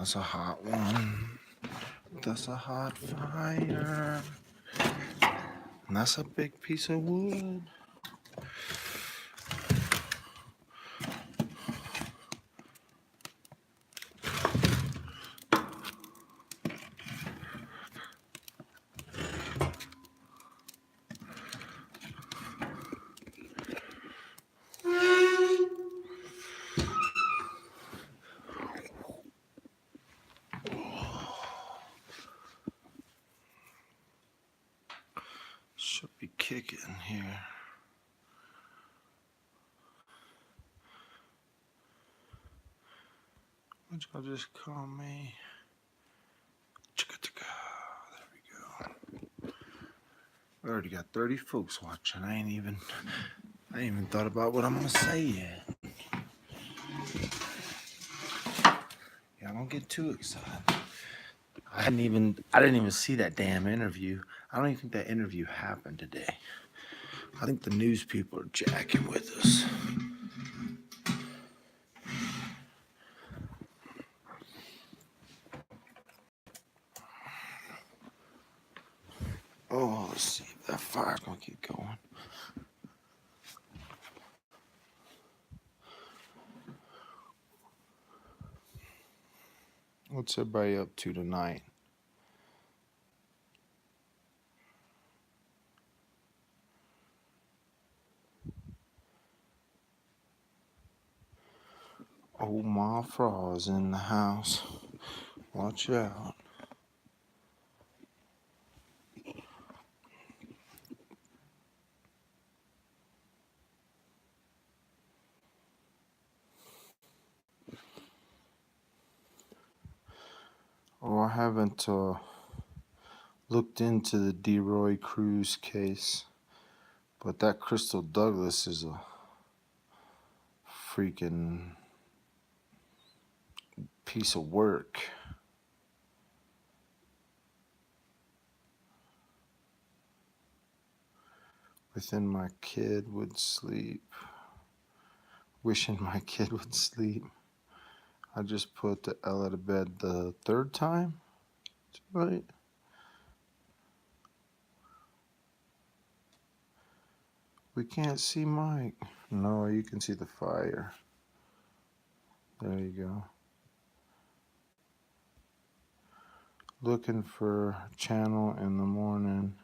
That's a hot one. That's a hot fire. And that's a big piece of wood. Should be kicking here. What y'all just call me? Chicka-chicka. There we go. We already got 30 folks watching. I ain't even thought about what I'm gonna say yet. Y'all don't get too excited. I didn't even see that damn interview. I don't even think that interview happened today. I think the news people are jacking with us. Oh, let's see if that fire's gonna keep going. What's everybody up to tonight? Old Ma Fraw's in the house. Watch out. Oh, I haven't looked into the DeRoy Cruz case, but that Crystal Douglas is a freaking piece of work. Within my kid would sleep. Wishing my kid would sleep. I just put the Ella to bed the third time, right? We can't see Mike. No, you can see the fire. There you go. Looking for channel in the morning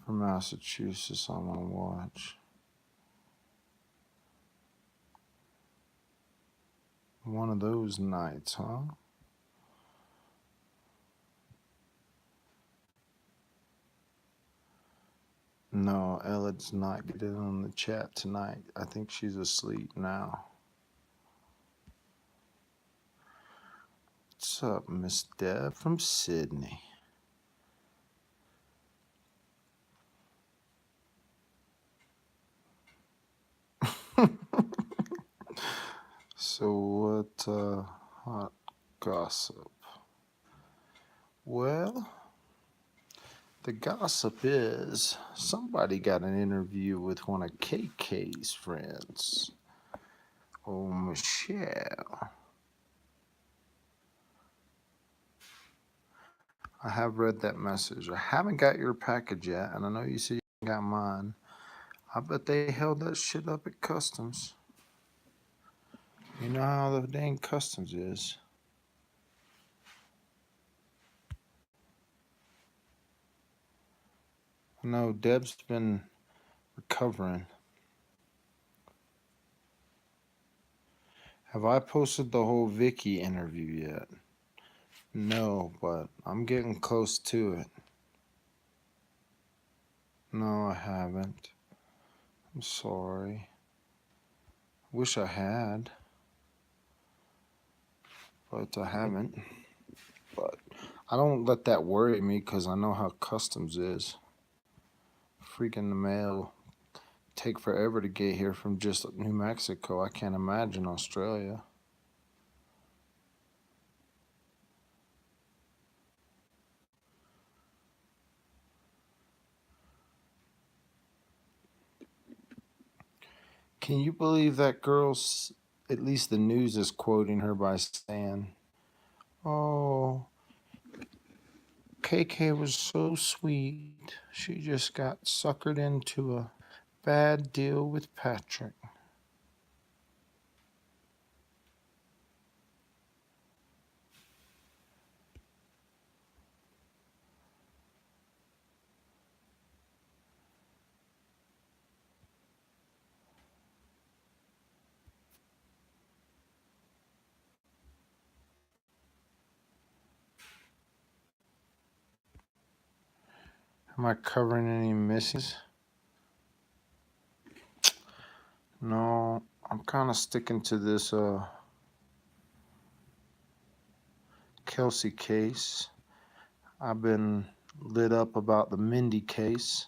for Massachusetts on my watch. One of those nights, huh? No, Ella's not getting on the chat tonight. I think she's asleep now. What's up, Miss Deb from Sydney? So what hot gossip? Well, the gossip is somebody got an interview with one of KK's friends. Oh, Michelle. I have read that message. I haven't got your package yet, and I know you said you got mine. I bet they held that shit up at customs. You know how the dang customs is. No, Deb's been recovering. Have I posted the whole Vicky interview yet? No, but I'm getting close to it. No, I haven't. I'm sorry. Wish I had. But I haven't. But I don't let that worry me because I know how customs is. Freaking the mail take forever to get here from just New Mexico. I can't imagine Australia. Can you believe that girl's, at least the news is quoting her by saying, Oh, KK was so sweet. She just got suckered into a bad deal with Patrick. Am I covering any misses? No, I'm kind of sticking to this Kelsey case. I've been lit up about the Mindy case.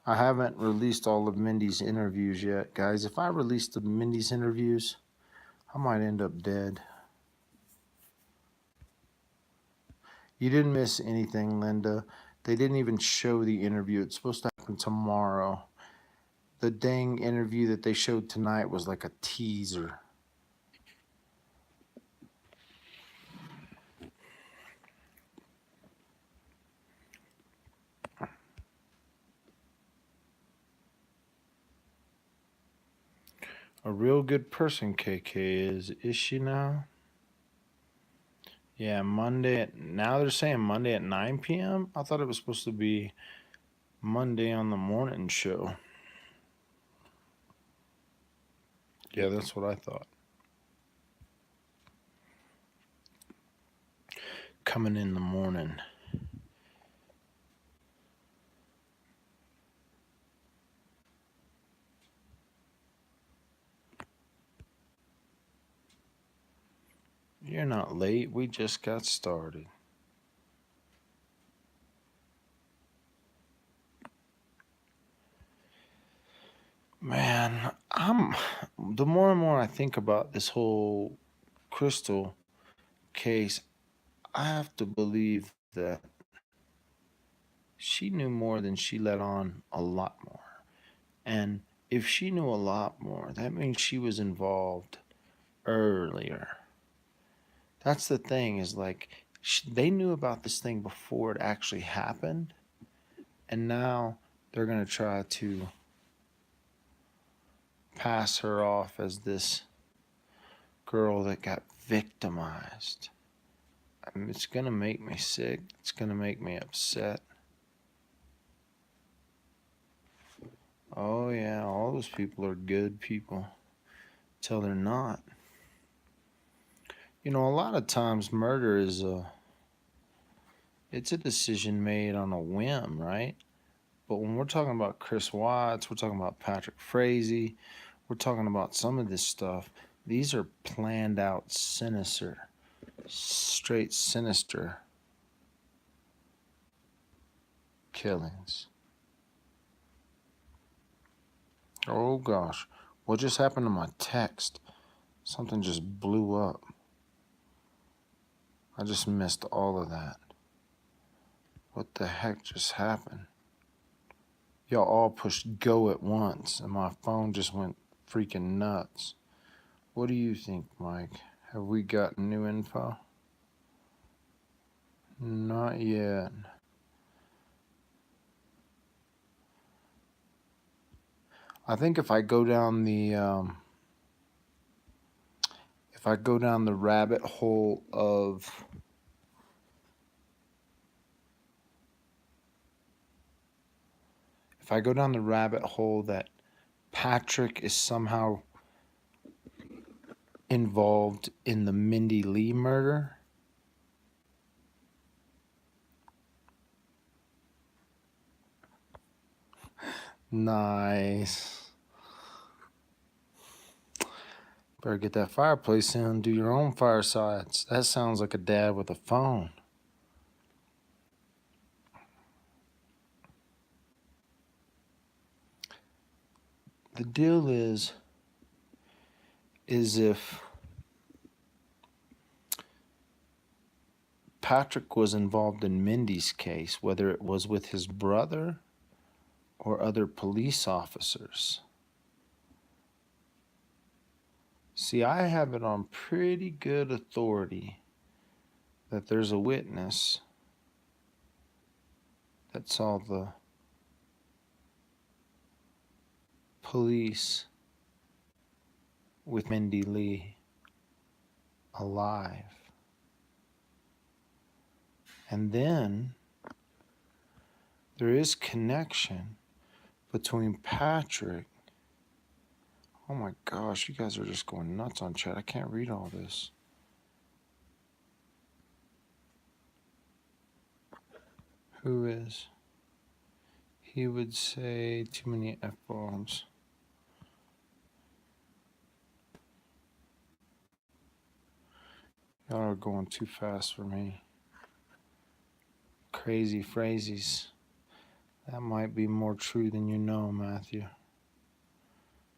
I haven't released all of Mindy's interviews yet, guys. If I release the Mindy's interviews, I might end up dead. You didn't miss anything, Linda. They didn't even show the interview. It's supposed to happen tomorrow. The dang interview that they showed tonight was like a teaser. A real good person, KK is she now? Yeah, now they're saying Monday at 9 p.m. I thought it was supposed to be Monday on the morning show. Yeah, that's what I thought. Coming in the morning. You're not late. We just got started. Man, the more and more I think about this whole Crystal case, I have to believe that she knew more than she let on a lot more. And if she knew a lot more, that means she was involved earlier. That's the thing, is like they knew about this thing before it actually happened, and now they're going to try to pass her off as this girl that got victimized. I mean, it's going to make me sick. It's going to make me upset. Oh, yeah, all those people are good people till they're not. You know, a lot of times murder is it's a decision made on a whim, right? But when we're talking about Chris Watts, we're talking about Patrick Frazee, we're talking about some of this stuff. These are planned out, sinister, straight sinister killings. Oh gosh, what just happened to my text? Something just blew up. I just missed all of that. What the heck just happened? Y'all all pushed go at once, and my phone just went freaking nuts. What do you think, Mike? Have we gotten new info? Not yet. I think if I go down the rabbit hole of that Patrick is somehow involved in the Mindy Lee murder, nice. Better get that fireplace in, do your own firesides. That sounds like a dad with a phone. The deal is if Patrick was involved in Mindy's case, whether it was with his brother or other police officers. See, I have it on pretty good authority that there's a witness that saw the police with Mindy Lee alive. And then there is connection between Patrick. Oh my gosh, you guys are just going nuts on chat. I can't read all this. Who is? He would say too many F-bombs. Y'all are going too fast for me. Crazy phrases. That might be more true than you know, Matthew.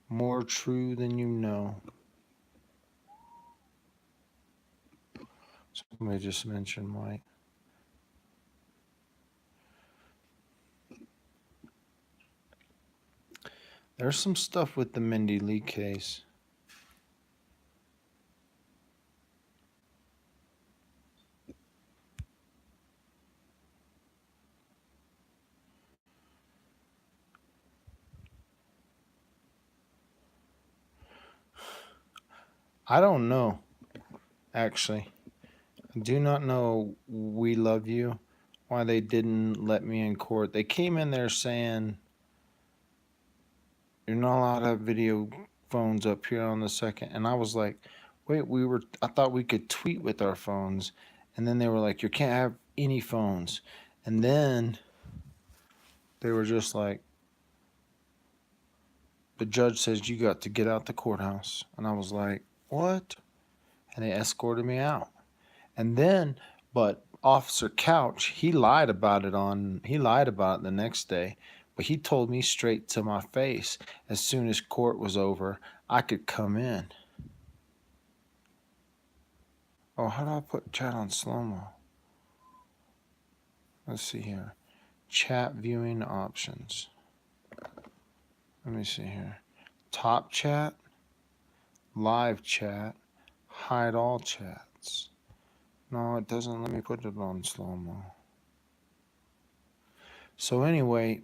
More true than you know. Somebody just mentioned Mike. There's some stuff with the Mindy Lee case. I don't know, actually. I do not know We Love You, why they didn't let me in court. They came in there saying, you're not allowed to have video phones up here on the second. And I was like, wait, I thought we could tweet with our phones. And then they were like, you can't have any phones. And then they were just like, the judge says you got to get out the courthouse. And I was like, what? And they escorted me out. And then, but Officer Couch, he lied about it the next day. But he told me straight to my face, as soon as court was over, I could come in. Oh, how do I put chat on slow-mo? Let's see here. Chat viewing options. Let me see here. Top chat, live chat, hide all chats. No, it doesn't let me put it on slow-mo. So anyway,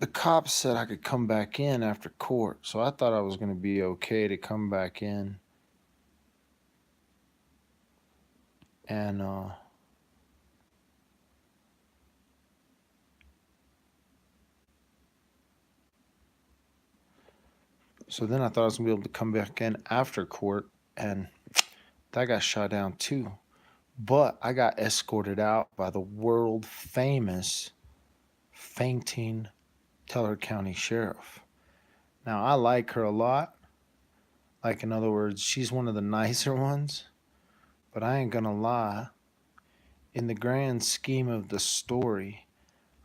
the cops said I could come back in after court. So I thought I was going to be okay to come back in. And so then I thought I was going to be able to come back in after court. And that got shot down too. But I got escorted out by the world famous fainting Teller County Sheriff. Now, I like her a lot. Like, in other words, she's one of the nicer ones. But I ain't gonna lie. In the grand scheme of the story,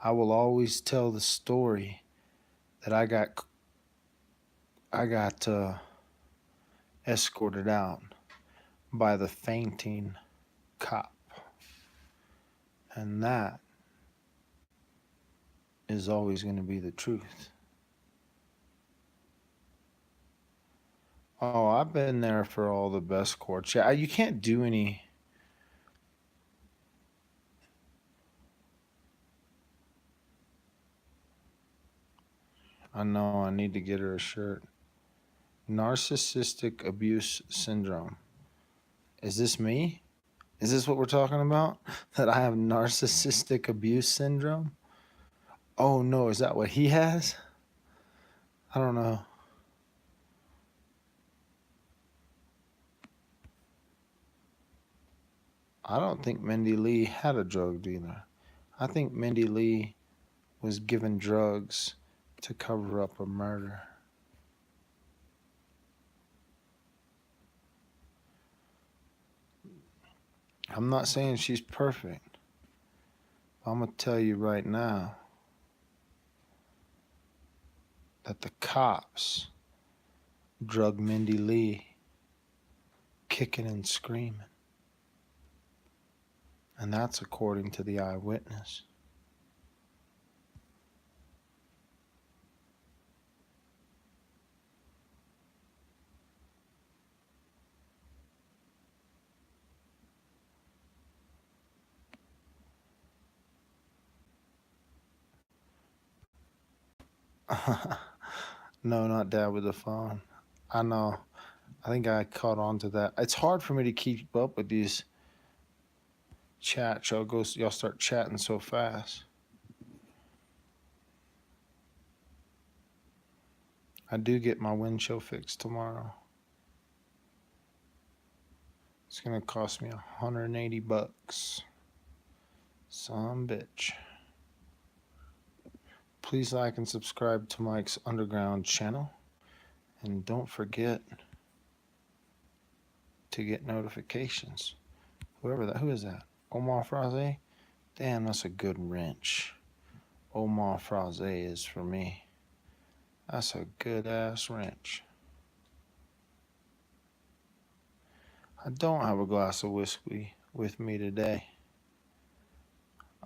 I will always tell the story that I got escorted out by the fainting cop. And that is always going to be the truth. Oh, I've been there for all the best courts. Yeah, you can't do any. I know, I need to get her a shirt. Narcissistic abuse syndrome. Is this me? Is this what we're talking about? That I have narcissistic abuse syndrome? Oh no, is that what he has? I don't know. I don't think Mindy Lee had a drug dealer. I think Mindy Lee was given drugs to cover up a murder. I'm not saying she's perfect. I'm going to tell you right now that the cops drug Mindy Lee kicking and screaming. And that's according to the eyewitness. No, not dad with the phone. I know. I think I caught on to that. It's hard for me to keep up with these chats. Y'all start chatting so fast. I do get my windshield fixed tomorrow. It's gonna cost me $180. Some bitch. Please like and subscribe to Mike's Underground channel. And don't forget to get notifications. Who is that? Omar Fraze? Damn, that's a good wrench. Omar Fraze is for me. That's a good ass wrench. I don't have a glass of whiskey with me today.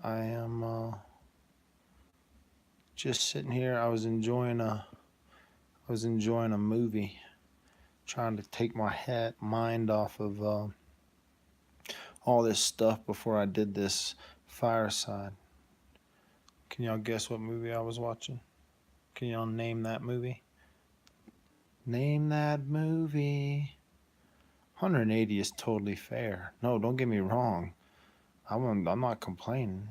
I am just sitting here. I was enjoying a movie, trying to take my mind off of all this stuff before I did this FireSide. Can y'all guess what movie I was watching? Can y'all name that movie? Name that movie. 180 is totally fair. No, don't get me wrong. I'm not complaining.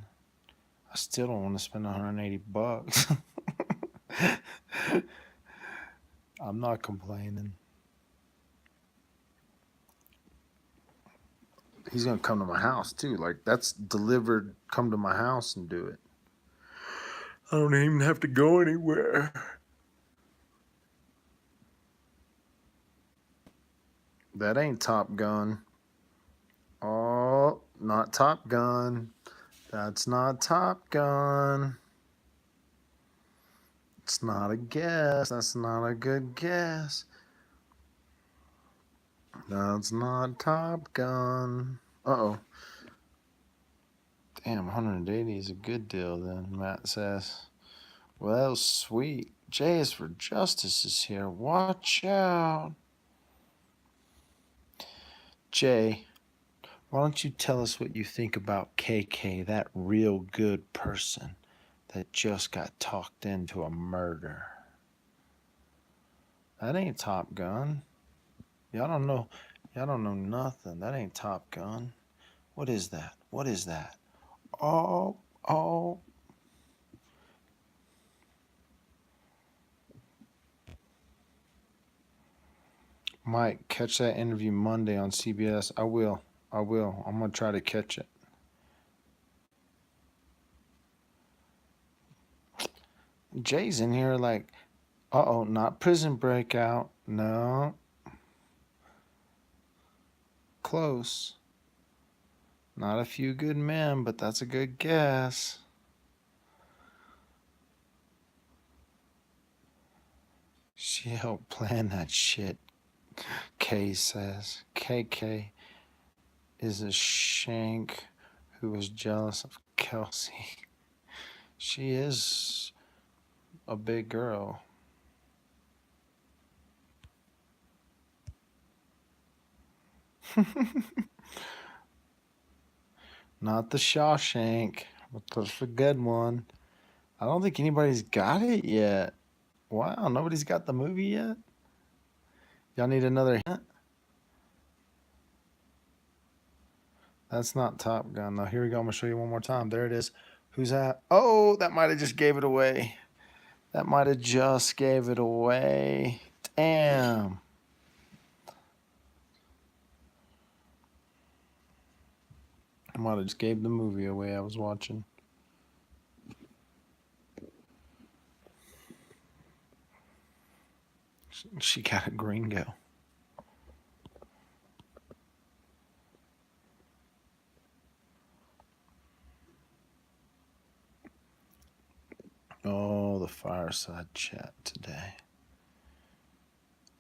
I still don't want to spend $180. I'm not complaining. He's gonna come to my house too. Like, that's delivered. Come to my house and do it. I don't even have to go anywhere. That ain't Top Gun. Oh, not Top Gun. That's not Top Gun. It's not a guess. That's not a good guess. That's not Top Gun. Uh-oh. Damn, 180 is a good deal then, Matt says. Well, sweet. J is for Justice is here. Watch out. Jay, why don't you tell us what you think about KK, that real good person that just got talked into a murder? That ain't Top Gun. Y'all don't know nothing. That ain't Top Gun. What is that? What is that? Oh. Mike, catch that interview Monday on CBS. I will. I'm going to try to catch it. Jay's in here like, not Prison Breakout. No. Close. Not A Few Good Men, but that's a good guess. She helped plan that shit, Kay says. KK is a shank who was jealous of Kelsey. She is a big girl. Not the Shawshank, but that's a good one. I don't think anybody's got it yet. Wow, nobody's got the movie yet? Y'all need another hint? That's not Top Gun, though. Here we go. I'm going to show you one more time. There it is. Who's that? Oh, that might have just gave it away. That might have just gave it away. Damn. I might have just gave the movie away I was watching. She got a gringo. Oh, the FireSide chat today.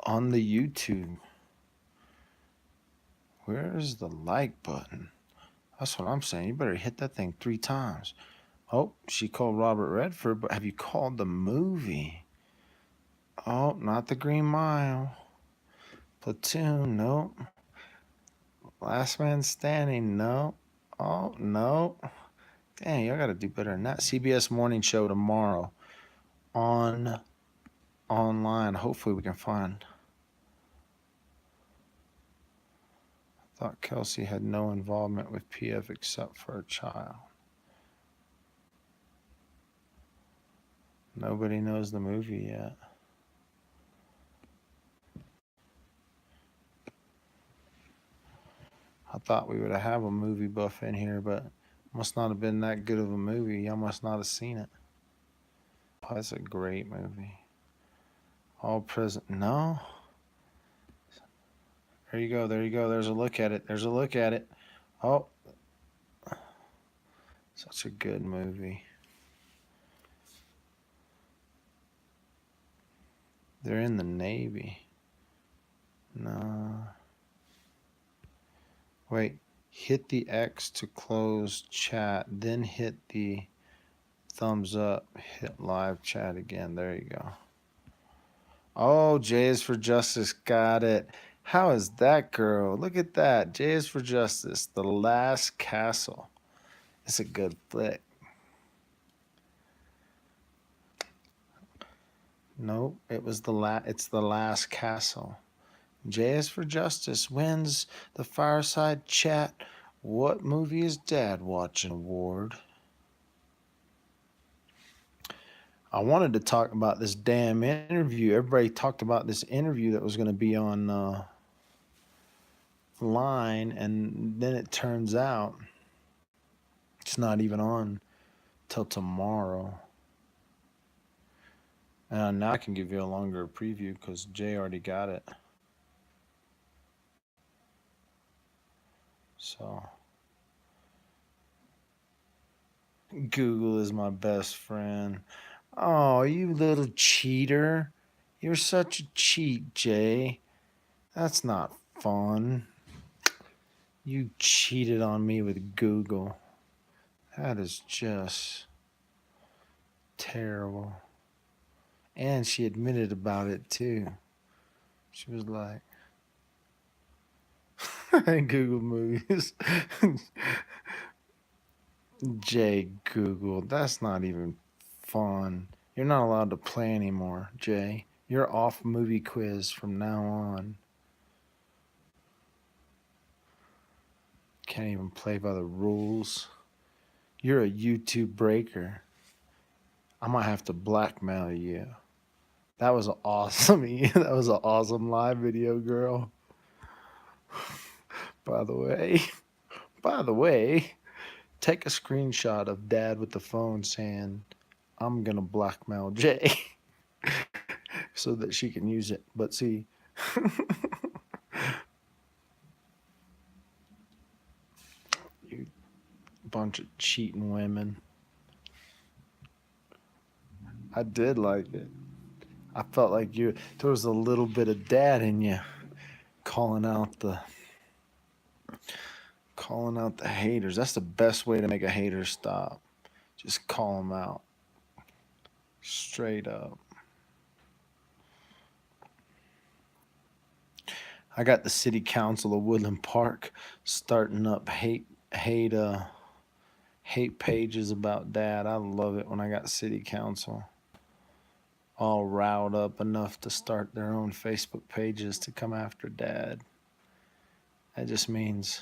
On the YouTube. Where's the like button? That's what I'm saying. You better hit that thing 3 times. Oh, she called Robert Redford, but have you called the movie? Oh, not The Green Mile. Platoon, nope. Last Man Standing, no. Oh, no. Dang, y'all got to do better than that. CBS Morning Show tomorrow. online. Hopefully we can find. I thought Kelsey had no involvement with PF except for a child. Nobody knows the movie yet. I thought we would have a movie buff in here, but must not have been that good of a movie. Y'all must not have seen it. Oh, that's a great movie. All present. No. There you go. There you go. There's a look at it. There's a look at it. Oh, such a good movie. They're in the Navy. No. Wait. Hit the X to close chat. Then hit the thumbs up. Hit live chat again. There you go. Oh, J is for Justice. Got it. How is that, girl? Look at that. J is for Justice. The Last Castle. It's a good flick. Nope. It's the Last Castle. J is for Justice wins the Fireside Chat What Movie is Dad Watching Award. I wanted to talk about this damn interview. Everybody talked about this interview that was going to be on line, and then it turns out it's not even on till tomorrow. And now I can give you a longer preview because Jay already got it. So Google is my best friend. Oh, you little cheater. You're such a cheat, Jay. That's not fun. You cheated on me with Google. That is just terrible. And she admitted about it too. She was like, Google movies. Jay Google. That's not even fun. You're not allowed to play anymore, Jay. You're off movie quiz from now on. Can't even play by the rules. You're a YouTube breaker. I might have to blackmail you. That was awesome. That was an awesome live video, girl. By the way, take a screenshot of Dad with the phone saying, I'm going to blackmail Jay so that she can use it. But see, you bunch of cheating women. I did like it. I felt like there was a little bit of dad in you calling out the haters. That's the best way to make a hater stop. Just call them out. Straight up. I got the city council of Woodland Park starting up hate pages about dad. I love it when I got city council all riled up enough to start their own Facebook pages to come after dad. That just means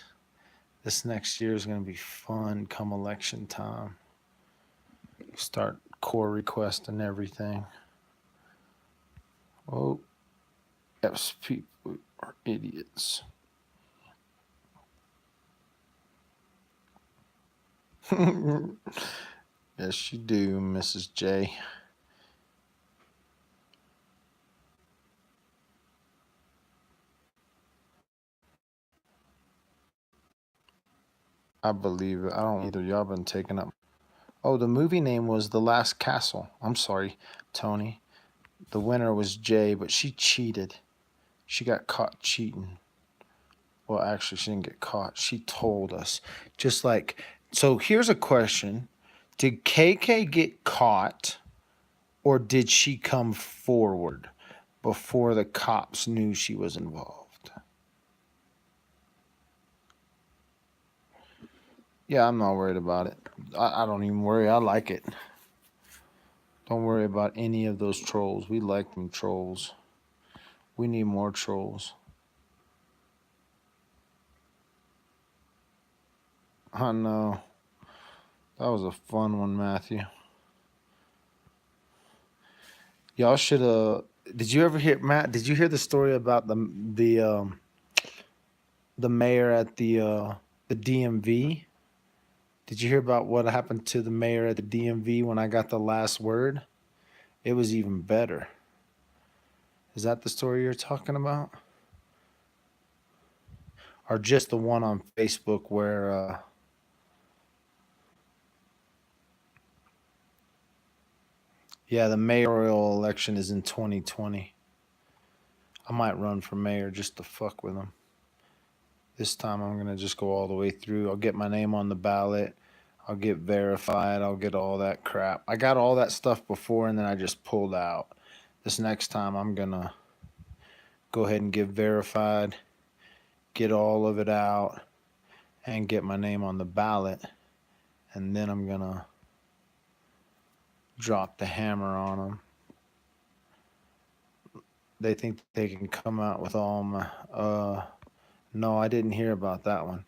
this next year is going to be fun come election time. Start core request and everything. Oh, yes, people are idiots. Yes, you do, Mrs. J. I believe it. I don't either. Y'all been taking up. Oh, the movie name was The Last Castle. I'm sorry, Tony. The winner was Jay, but she cheated. She got caught cheating. Well, actually, she didn't get caught. She told us. Just like, so here's a question. Did KK get caught or did she come forward before the cops knew she was involved? Yeah, I'm not worried about it. I don't even worry. I like it. Don't worry about any of those trolls. We like them trolls. We need more trolls. I know. That was a fun one, Matthew. Y'all should did you ever hear Matt, did you hear the story about the mayor at the DMV? Did you hear about what happened to the mayor at the DMV when I got the last word? It was even better. Is that the story you're talking about? Or just the one on Facebook where yeah, the mayoral election is in 2020. I might run for mayor just to fuck with them. This time I'm gonna just go all the way through. I'll get my name on the ballot. I'll get verified. I'll get all that crap. I got all that stuff before and then I just pulled out. This next time I'm gonna go ahead and get verified, get all of it out, and get my name on the ballot. And then I'm gonna drop the hammer on them. They think they can come out with all my. No, I didn't hear about that one.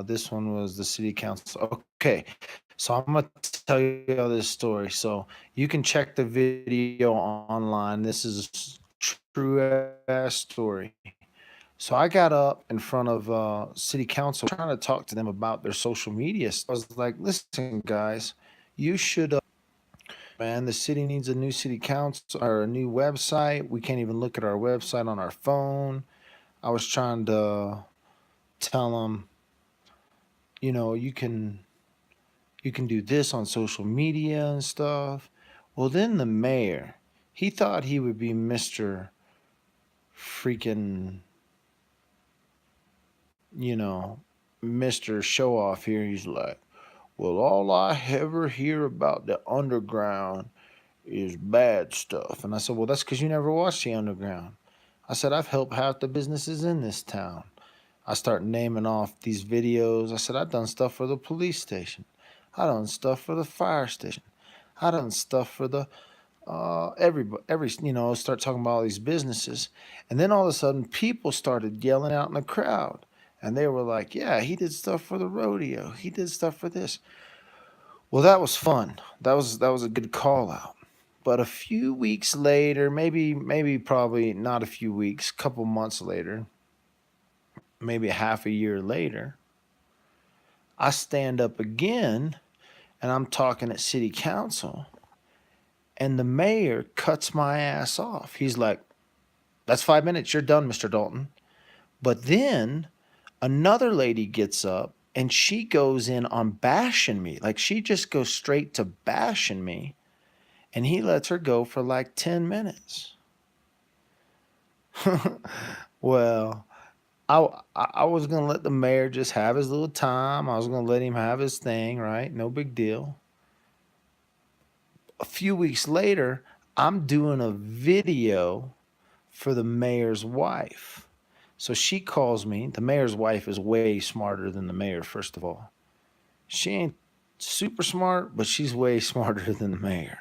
This one was the city council. Okay, so I'm gonna tell you this story. So you can check the video online. This is a true ass story. So I got up in front of city council trying to talk to them about their social media. So I was like, listen, guys, you should. Man, the city needs a new city council or a new website. We can't even look at our website on our phone. I was trying to tell them, you know, you can do this on social media and stuff. Well, then the mayor, he thought he would be Mr. freaking, you know, Mr. Show Off here. He's like, well, all I ever hear about the underground is bad stuff. And I said, well, that's because you never watched the underground. I said, I've helped half the businesses in this town. I start naming off these videos. I said, I've done stuff for the police station. I done stuff for the fire station. I done stuff for the start talking about all these businesses, and then all of a sudden people started yelling out in the crowd, and they were like, "Yeah, he did stuff for the rodeo. He did stuff for this." Well, that was fun. That was a good call out. But a few weeks later, maybe probably not a few weeks, couple months later, maybe half a year later, I stand up again and I'm talking at city council, and the mayor cuts my ass off. He's like, "That's 5 minutes. You're done, Mr. Dalton." But then another lady gets up and she goes in on bashing me. Like she just goes straight to bashing me. And he lets her go for like 10 minutes. Well, I was going to let the mayor just have his little time. I was going to let him have his thing, right? No big deal. A few weeks later, I'm doing a video for the mayor's wife. So she calls me. The mayor's wife is way smarter than the mayor, first of all. She ain't super smart, but she's way smarter than the mayor.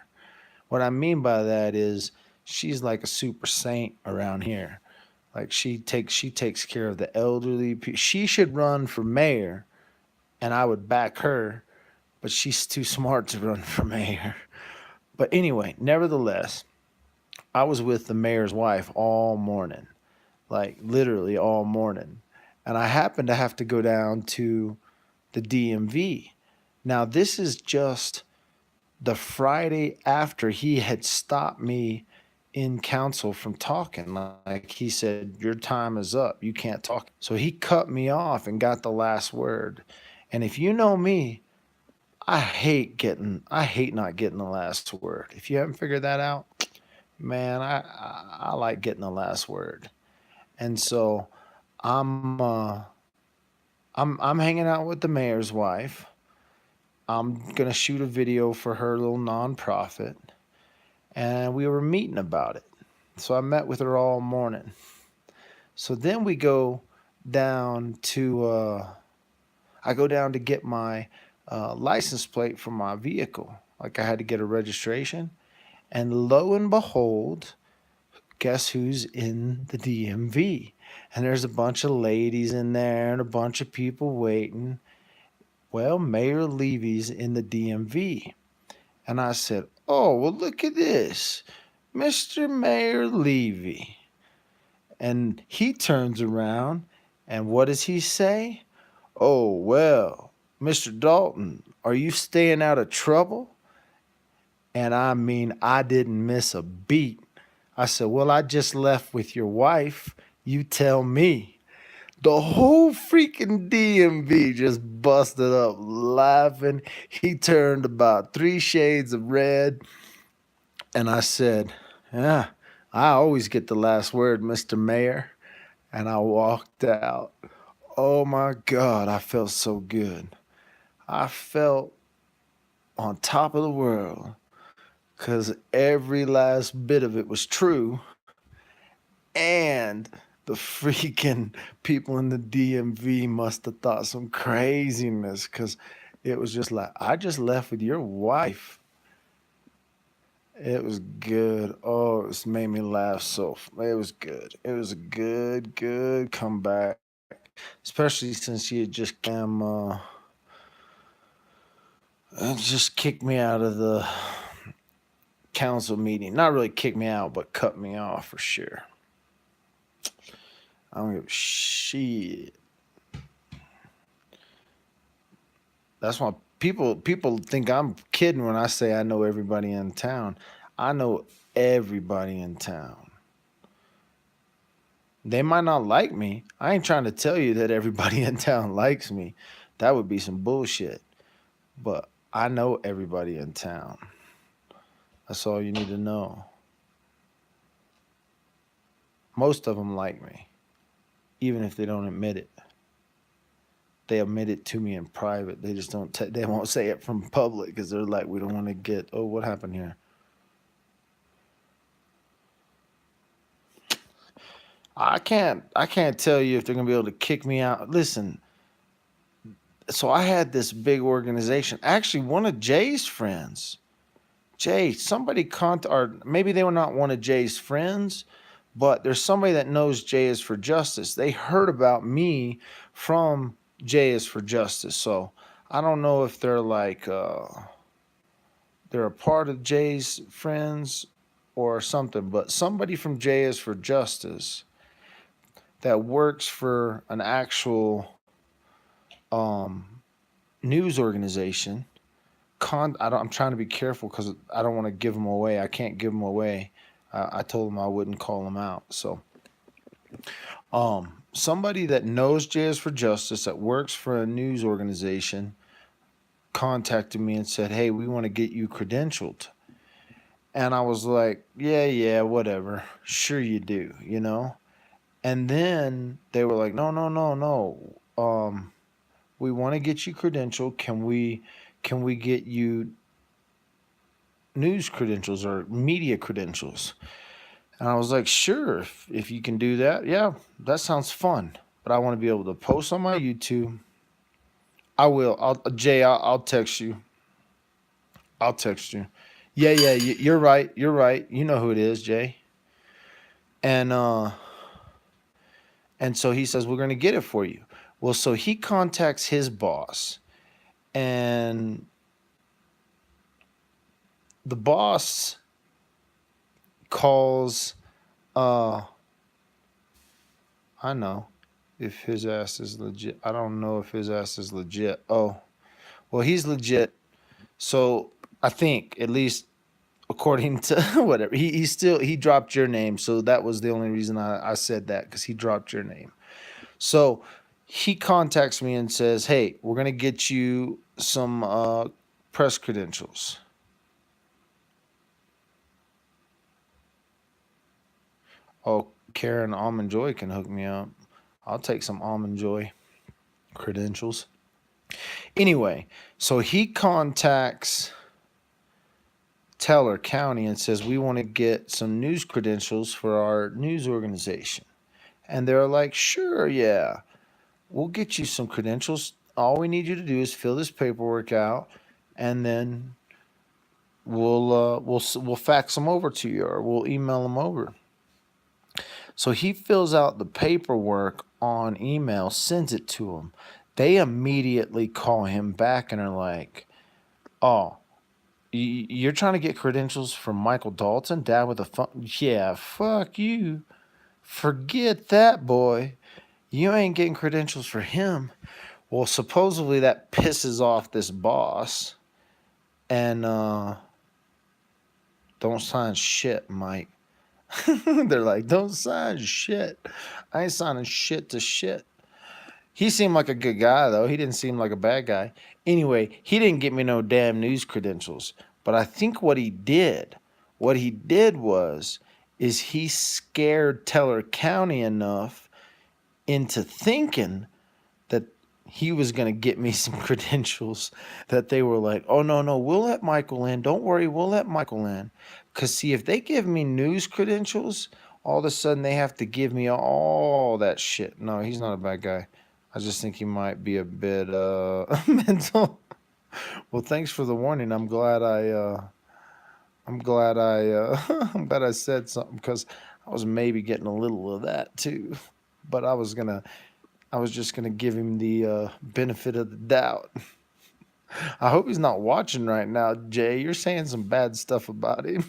What I mean by that is she's like a super saint around here. Like she takes care of the elderly. She should run for mayor, and I would back her, but she's too smart to run for mayor. But anyway, nevertheless, I was with the mayor's wife all morning, like literally all morning. And I happened to have to go down to the DMV. Now, this is just the Friday after he had stopped me in council from talking. Like he said, your time is up. You can't talk. So he cut me off and got the last word. And if you know me, I hate not getting the last word. If you haven't figured that out, man, I like getting the last word. And so I'm uh I'm hanging out with the mayor's wife. I'm gonna shoot a video for her little nonprofit, and we were meeting about it. So I met with her all morning. So then we go down to I go down to get my license plate for my vehicle. Like I had to get a registration. And lo and behold, guess who's in the DMV? And there's a bunch of ladies in there and a bunch of people waiting. Well, Mayor Levy's in the DMV. And I said, oh, well, look at this. Mr. Mayor Levy. And he turns around, and what does he say? Oh, well, Mr. Dalton, are you staying out of trouble? And I mean, I didn't miss a beat. I said, well, I just left with your wife. You tell me. The whole freaking DMV just busted up laughing. He turned about 3 shades of red. And I said, yeah, I always get the last word, Mr. Mayor. And I walked out. Oh my God, I felt so good. I felt on top of the world because every last bit of it was true. And the freaking people in the DMV must have thought some craziness because it was just like, I just left with your wife. It was good. Oh, it made me laugh so. It was good. It was a good comeback, especially since she had just kicked me out of the council meeting. Not really kicked me out, but cut me off for sure. I don't give a shit. That's why people think I'm kidding when I say I know everybody in town. I know everybody in town. They might not like me. I ain't trying to tell you that everybody in town likes me. That would be some bullshit. But I know everybody in town. That's all you need to know. Most of them like me, even if they don't admit it. They admit it to me in private. They just don't. They won't say it from public because they're like, we don't want to get. Oh, what happened here? I can't tell you if they're gonna be able to kick me out. Listen, so I had this big organization. Actually, one of Jay's friends, Jay, somebody or maybe they were not one of Jay's friends, but there's somebody that knows Jay is for Justice. They heard about me from Jay is for Justice. So I don't know if they're like they're a part of Jay's friends or something, but somebody from Jay is for Justice that works for an actual um, news organization. I'm trying to be careful because I don't want to give them away. I can't give them away. I told them I wouldn't call them out. So, somebody that knows Jazz for Justice that works for a news organization contacted me and said, "Hey, we want to get you credentialed." And I was like, "Yeah, whatever. Sure you do, you know." And then they were like, "No. We want to get you credentialed. Can we get you news credentials or media credentials?" And I was like, sure, if you can do that, yeah, that sounds fun. But I want to be able to post on my YouTube. I will. Jay, I'll text you. I'll text you. Yeah, you're right. You're right. You know who it is, Jay. And and so he says we're going to get it for you. Well, so he contacts his boss, and the boss calls. I know if his ass is legit. I don't know if his ass is legit. Oh, well, he's legit. So I think, at least according to whatever, he dropped your name. So that was the only reason I said that, because he dropped your name. So he contacts me and says, "Hey, we're gonna get you some press credentials." Oh, Karen Almond Joy can hook me up. I'll take some Almond Joy credentials. Anyway, so he contacts Teller County and says, we want to get some news credentials for our news organization. And they're like, sure, yeah, we'll get you some credentials. All we need you to do is fill this paperwork out, and then we'll fax them over to you, or we'll email them over. So he fills out the paperwork on email, sends it to them. They immediately call him back and are like, "Oh, you're trying to get credentials from Michael Dalton, dad with a phone? Yeah, fuck you. Forget that, boy. You ain't getting credentials for him." Well, supposedly that pisses off this boss, and don't sign shit, Mike. They're like, don't sign shit. I ain't signing shit to shit. He seemed like a good guy, though. He didn't seem like a bad guy. Anyway, he didn't get me no damn news credentials. But I think what he did is he scared Teller County enough into thinking that he was going to get me some credentials, that they were like, oh, no, we'll let Michael in. Don't worry, we'll let Michael in. Because, see, if they give me news credentials, all of a sudden they have to give me all that shit. No, he's not a bad guy. I just think he might be a bit mental. Well, thanks for the warning. I'm glad I I'm glad I said something, because I was maybe getting a little of that too. But I was just gonna give him the benefit of the doubt. I hope he's not watching right now, Jay. You're saying some bad stuff about him.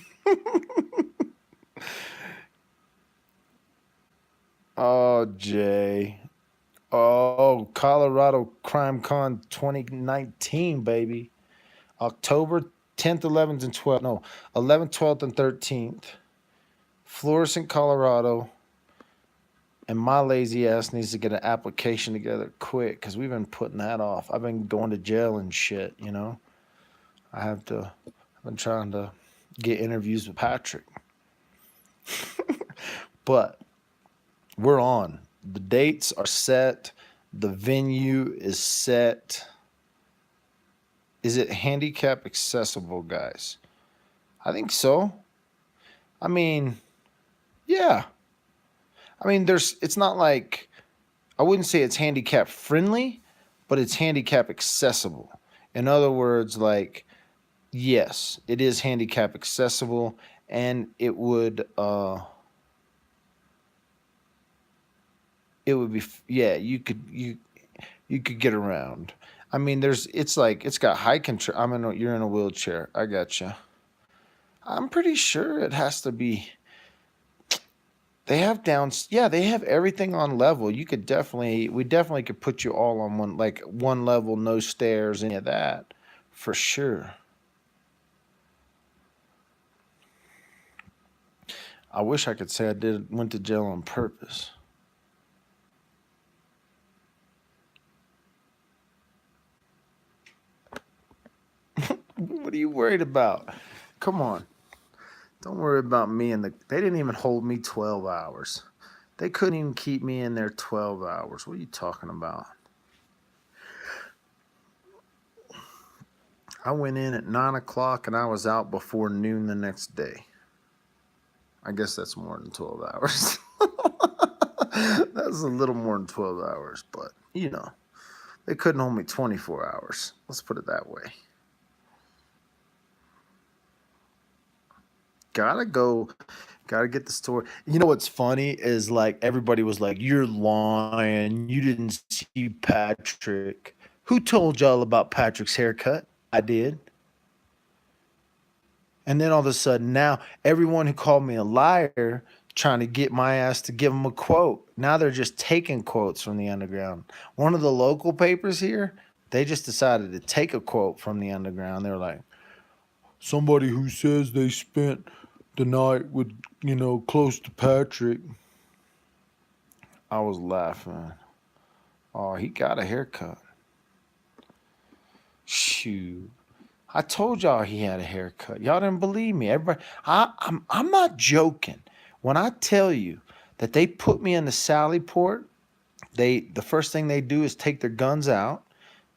Oh, Jay. Oh, Colorado Crime Con 2019, baby. October 10th, 11th, and 12th. No, 11th, 12th, and 13th. Florissant, Colorado. And my lazy ass needs to get an application together quick, because we've been putting that off. I've been going to jail and shit, you know. I've been trying to get interviews with Patrick. But we're on. The dates are set. The venue is set. Is it handicap accessible, guys? I think so. I mean, yeah. I mean, it's not like, I wouldn't say it's handicap friendly, but it's handicap accessible. In other words, like, yes, it is handicap accessible, and it would be, yeah, you could get around. I mean, it's got high control. You're in a wheelchair. I gotcha. I'm pretty sure it has to be. They have they have everything on level. We definitely could put you all on one level, no stairs, any of that, for sure. I wish I could say I went to jail on purpose. What are you worried about? Come on. Don't worry about me. They didn't even hold me 12 hours. They couldn't even keep me in there 12 hours. What are you talking about? I went in at 9 o'clock and I was out before noon the next day. I guess that's more than 12 hours. That's a little more than 12 hours, but, they couldn't hold me 24 hours. Let's put it that way. Gotta get the story. You know what's funny is, like, everybody was like, you're lying. You didn't see Patrick. Who told y'all about Patrick's haircut? I did. And then all of a sudden now, everyone who called me a liar, trying to get my ass to give them a quote. Now they're just taking quotes from the underground. One of the local papers here, they just decided to take a quote from the underground. They're like, somebody who says they spent the night with, close to Patrick. I was laughing. Oh, he got a haircut. Shoot. I told y'all he had a haircut. Y'all didn't believe me. Everybody, I'm not joking when I tell you that they put me in the Sally Port. The first thing they do is take their guns out.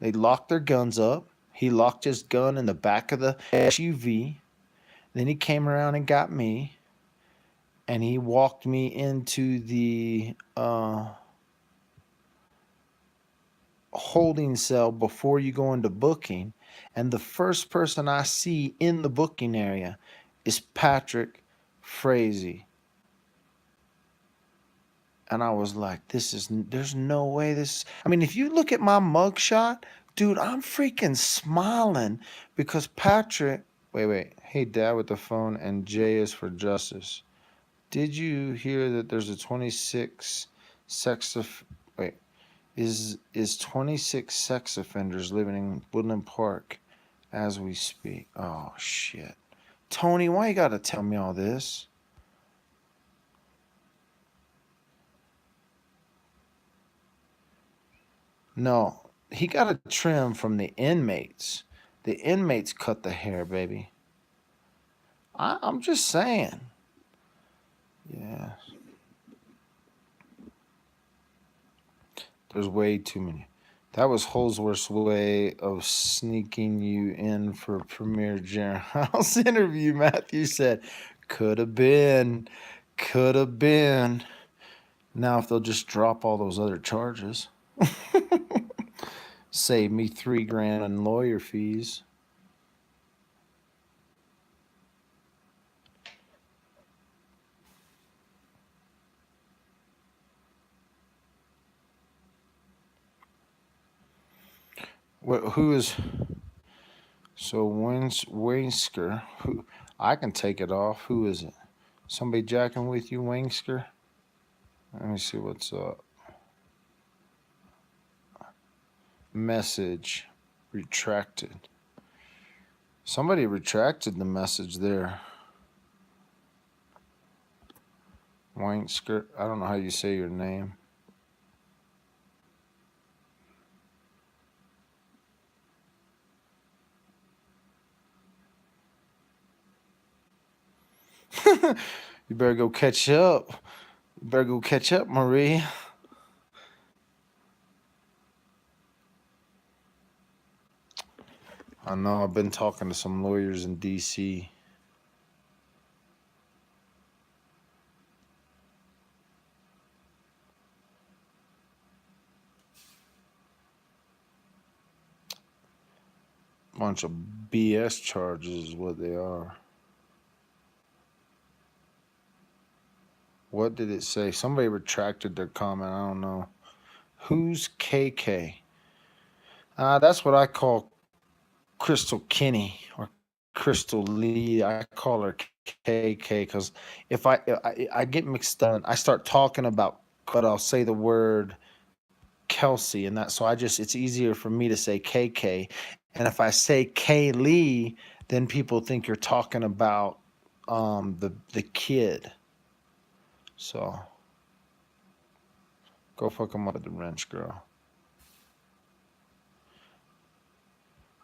They lock their guns up. He locked his gun in the back of the SUV. Then he came around and got me, and he walked me into the holding cell before you go into booking. And the first person I see in the booking area is Patrick Frazee. And I was like, there's no way this. I mean, if you look at my mugshot, dude, I'm freaking smiling because Patrick. Wait. Hey, Dad with the phone, and J is for justice. Did you hear that there's a 26 sex of. Wait. Is 26 sex offenders living in Woodland Park as we speak? Oh, shit. Tony, why you gotta tell me all this? No, he got a trim from the inmates. The inmates cut the hair, baby. I'm just saying. Yeah, there's way too many. That was Holsworth's way of sneaking you in for Premier House interview. Matthew said, could have been, could have been. Now, if they'll just drop all those other charges, save me $3,000 in lawyer fees. Who is so Wingsker? Who I can take it off. Who is it? Somebody jacking with you, Wingsker? Let me see what's up. Message retracted. Somebody retracted the message there. Wingsker. I don't know how you say your name. You better go catch up. You better go catch up, Marie. I know I've been talking to some lawyers in DC. Bunch of BS charges is what they are. What did it say? Somebody retracted their comment. I don't know. Who's KK? That's what I call Crystal Kinney or Crystal Lee. I call her KK because if I get mixed up, I start talking about, but I'll say the word Kelsey and that. So it's easier for me to say KK. And if I say K Lee, then people think you're talking about the kid. So go fuck him up with the wrench, girl.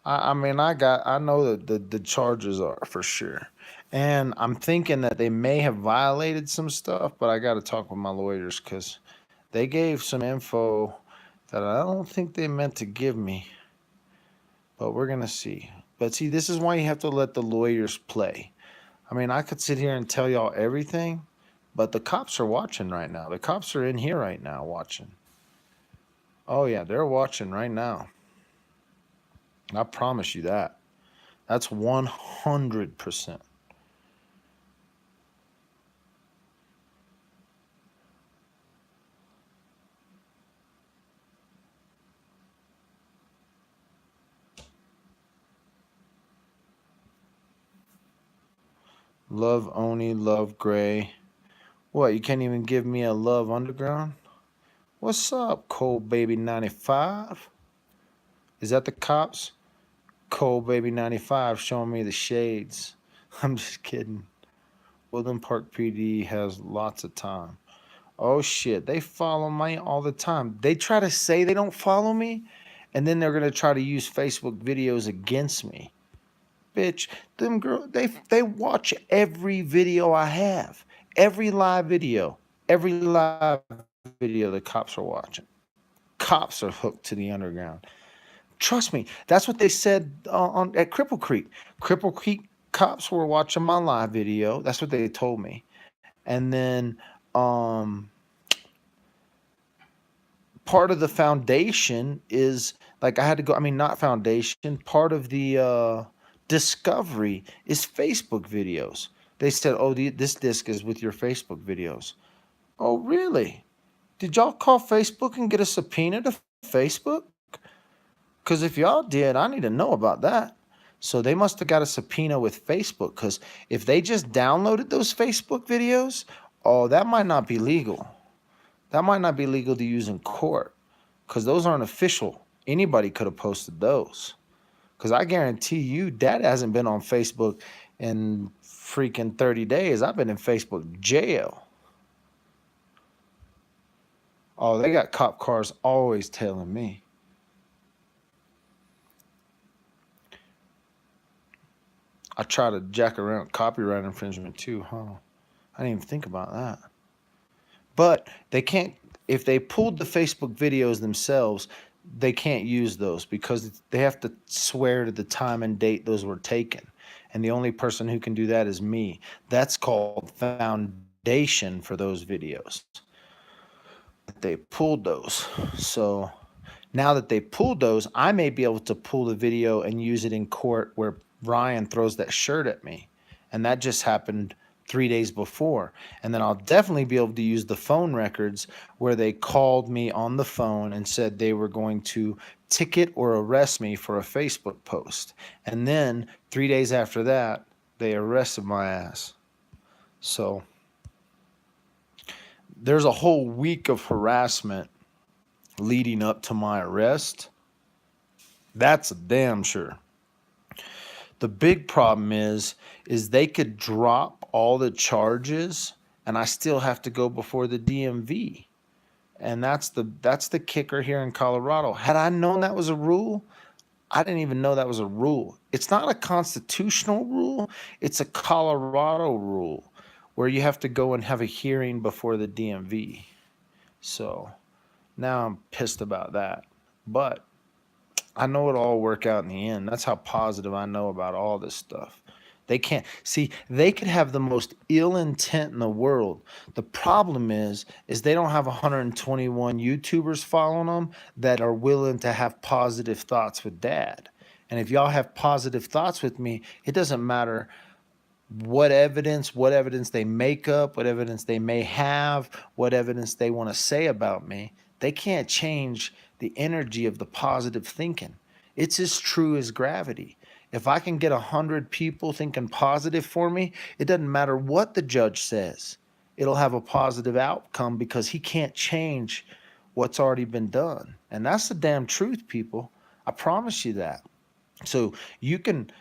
I mean, I know that the charges are for sure. And I'm thinking that they may have violated some stuff, but I got to talk with my lawyers because they gave some info that I don't think they meant to give me. But we're going to see. But see, this is why you have to let the lawyers play. I mean, I could sit here and tell y'all everything, but the cops are watching right now. The cops are in here right now watching. Oh, yeah, they're watching right now. I promise you that. That's 100%. Love Oni, Love Gray. What, you can't even give me a Love Underground? What's up, Cold Baby 95? Is that the cops? Cold Baby 95 showing me the shades. I'm just kidding. Woodland Park PD has lots of time. Oh shit, they follow me all the time. They try to say they don't follow me, and then they're gonna try to use Facebook videos against me. Bitch, them girl, they watch every video I have, every live video, the cops are watching. Cops are hooked to the underground. Trust me, that's what they said on at Cripple Creek. Cripple Creek cops were watching my live video. That's what they told me. And then part of the foundation is like I had to go. I mean, not foundation. Part of the discovery is Facebook videos. They said, "Oh, this disc is with your Facebook videos." Oh, really? Did y'all call Facebook and get a subpoena to Facebook? Because if y'all did, I need to know about that. So they must have got a subpoena with Facebook. Because if they just downloaded those Facebook videos, oh, that might not be legal. That might not be legal to use in court because those aren't official. Anybody could have posted those. Because I guarantee you, Dad hasn't been on Facebook in freaking 30 days. I've been in Facebook jail. Oh, they got cop cars always tailing me. I try to jack around copyright infringement too, huh? I didn't even think about that. But they can't, if they pulled the Facebook videos themselves, they can't use those because they have to swear to the time and date those were taken. And the only person who can do that is me. That's called foundation for those videos. They pulled those. So now that they pulled those, I may be able to pull the video and use it in court where Ryan throws that shirt at me. And that just happened 3 days before. And then I'll definitely be able to use the phone records where they called me on the phone and said they were going to ticket or arrest me for a Facebook post. And then 3 days after that, they arrested my ass. So there's a whole week of harassment leading up to my arrest. That's a damn sure. The big problem is they could drop all the charges and I still have to go before the DMV. And that's the kicker here in Colorado. Had I known that was a rule, I didn't even know that was a rule. It's not a constitutional rule, it's a Colorado rule where you have to go and have a hearing before the DMV. So now I'm pissed about that. But I know it'll all work out in the end. That's how positive I know about all this stuff. They can't see, they could have the most ill intent in the world. The problem is they don't have 121 YouTubers following them that are willing to have positive thoughts with Dad. And if y'all have positive thoughts with me, it doesn't matter what evidence they make up, what evidence they may have, what evidence they want to say about me. They can't change the energy of the positive thinking. It's as true as gravity. If I can get 100 people thinking positive for me, it doesn't matter what the judge says. It'll have a positive outcome because he can't change what's already been done. And that's the damn truth, people. I promise you that. So you can,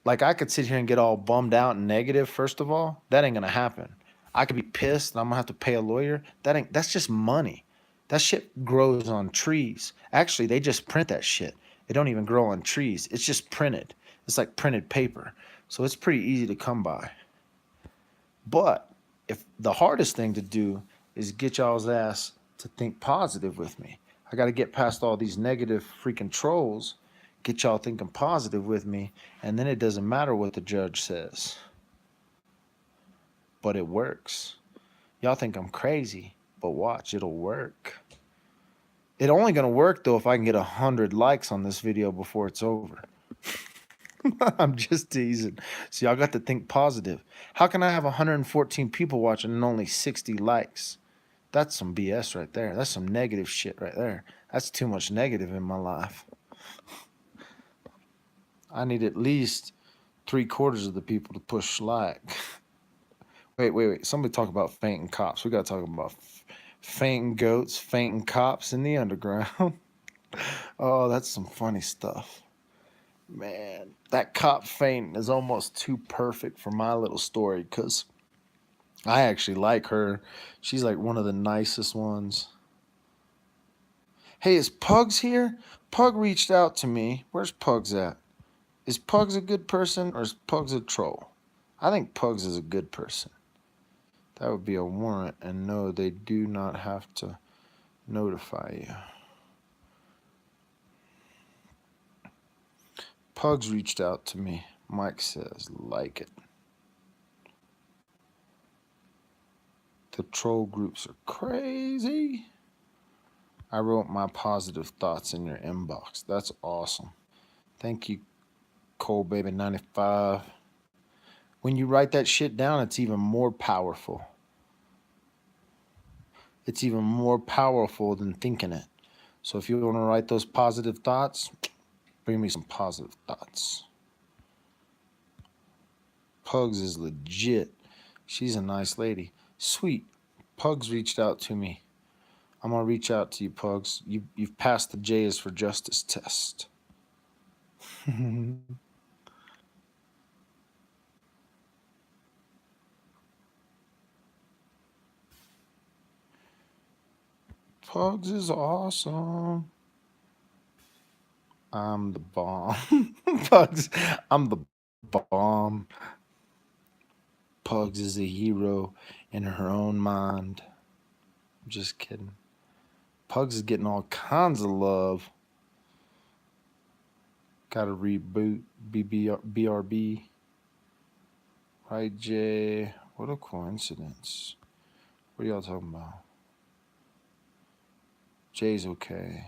like, I could sit here and get all bummed out and negative. First of all, that ain't gonna happen. I could be pissed and I'm gonna have to pay a lawyer. That's just money. That shit grows on trees. Actually, they just print that shit. It don't even grow on trees. It's just printed. It's like printed paper. So it's pretty easy to come by. But if the hardest thing to do is get y'all's ass to think positive with me. I got to get past all these negative freaking trolls, get y'all thinking positive with me, and then it doesn't matter what the judge says. But it works. Y'all think I'm crazy, but watch, it'll work. It only gonna work though if I can get 100 likes on this video before it's over. I'm just teasing. So y'all got to think positive. How can I have 114 people watching and only 60 likes? That's some BS right there. That's some negative shit right there. That's too much negative in my life. I need at least 3/4 of the people to push like. Wait. Somebody talk about fainting cops. We got to talk about fainting goats, fainting cops in the underground. Oh, that's some funny stuff. Man, that cop fainting is almost too perfect for my little story because I actually like her. She's like one of the nicest ones. Hey, is Pugs here? Pug reached out to me. Where's Pugs at? Is Pugs a good person or is Pugs a troll? I think Pugs is a good person. That would be a warrant, and no, they do not have to notify you. Pugs reached out to me. Mike says, like it. The troll groups are crazy. I wrote my positive thoughts in your inbox. That's awesome. Thank you, Cole Baby 95. When you write that shit down, it's even more powerful. It's even more powerful than thinking it. So if you want to write those positive thoughts, bring me some positive thoughts. Pugs is legit. She's a nice lady. Sweet. Pugs reached out to me. I'm gonna reach out to you, Pugs. You've passed the J is for Justice test. Pugs is awesome. I'm the bomb. Pugs, I'm the bomb. Pugs is a hero in her own mind. I'm just kidding. Pugs is getting all kinds of love. Gotta reboot BRB. Right, Jay? What a coincidence. What are y'all talking about? Jay's okay.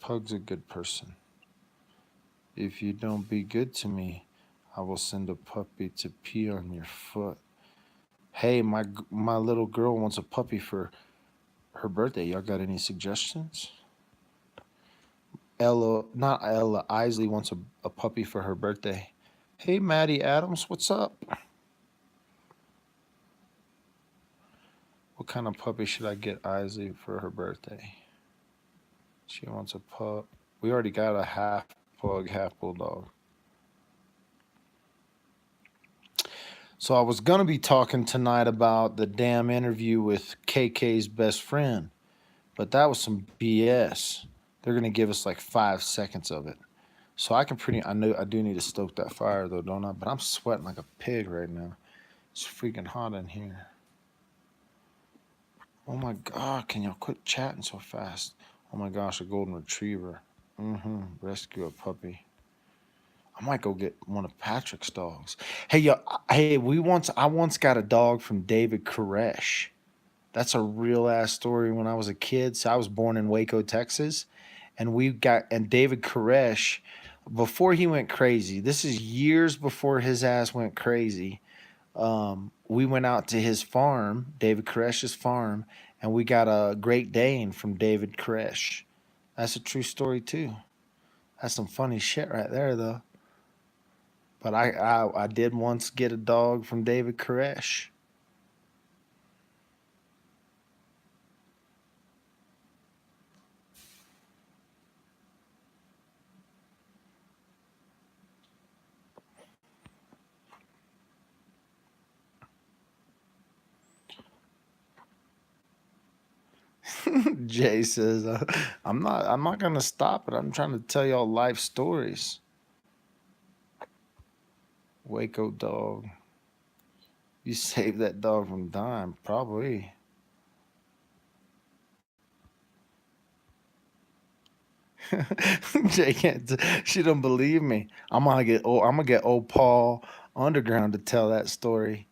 Pug's a good person. If you don't be good to me, I will send a puppy to pee on your foot. Hey, my little girl wants a puppy for her birthday. Y'all got any suggestions? Ella, not Ella, Isley wants a puppy for her birthday. Hey, Maddie Adams, what's up? What kind of puppy should I get Isley for her birthday? She wants a pup. We already got a half pug, half bulldog. So I was going to be talking tonight about the damn interview with KK's best friend, but that was some BS. They're going to give us like 5 seconds of it. So I know I do need to stoke that fire though, don't I? But I'm sweating like a pig right now. It's freaking hot in here. Oh my God, can y'all quit chatting so fast? Oh my gosh, a golden retriever. Rescue a puppy. I might go get one of Patrick's dogs. Hey, yo, hey, I once got a dog from David Koresh. That's a real ass story. When I was a kid, so I was born in Waco, Texas, and David Koresh, before he went crazy. This is years before his ass went crazy. We went out to his farm, David Koresh's farm, and we got a Great Dane from David Koresh. That's a true story too. That's some funny shit right there, though. But I did once get a dog from David Koresh. Jay says, I'm not gonna stop it. I'm trying to tell y'all life stories. Waco dog. You saved that dog from dying, probably. Jay can't. She don't believe me. I'm gonna get old Paul Underground to tell that story.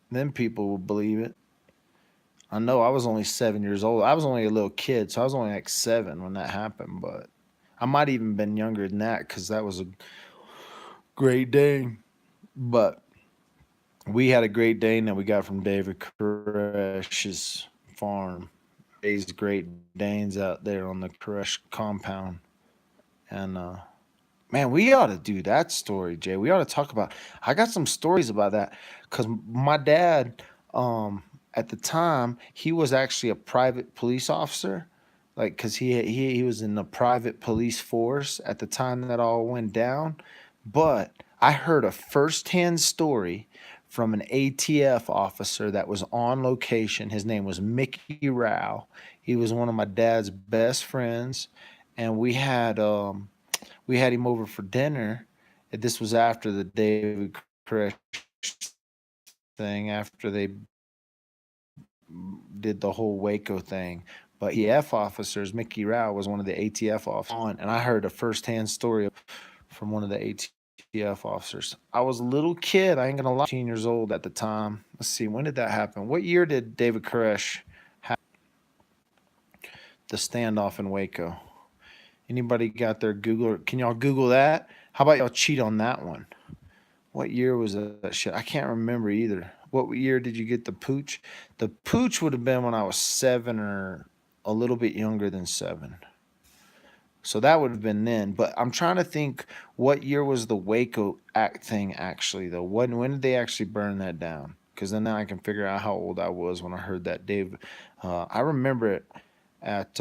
Then people will believe it. I know I was only 7 years old. I was only a little kid, so I was only like 7 when that happened. But I might even been younger than that because that was a Great Dane. But we had a Great Dane that we got from David Koresh's farm. Raised Great Danes out there on the Koresh compound, and man, we ought to do that story, Jay. We ought to talk about. I got some stories about that because my dad, at the time, he was actually a private police officer, like because he was in the private police force at the time that all went down. But I heard a firsthand story from an ATF officer that was on location. His name was Mickey Rao. He was one of my dad's best friends, and we had him over for dinner. This was after the David Koresh thing, after they did the whole Waco thing. But ATF officers, Mickey Rao was one of the ATF officers, and I heard a firsthand story from one of the ATF officers. I was a little kid. I ain't gonna lie, 15 years old at the time. Let's see, when did that happen? What year did David Koresh have? the standoff in Waco. Anybody got their Google? Can y'all Google that? How about y'all cheat on that one? What year was that shit? I can't remember either. What year did you get the pooch? The pooch would have been when I was 7 or a little bit younger than 7. So that would have been then. But I'm trying to think what year was the Waco act thing actually though. When did they actually burn that down? Because then I can figure out how old I was when I heard that. Dave, I remember it at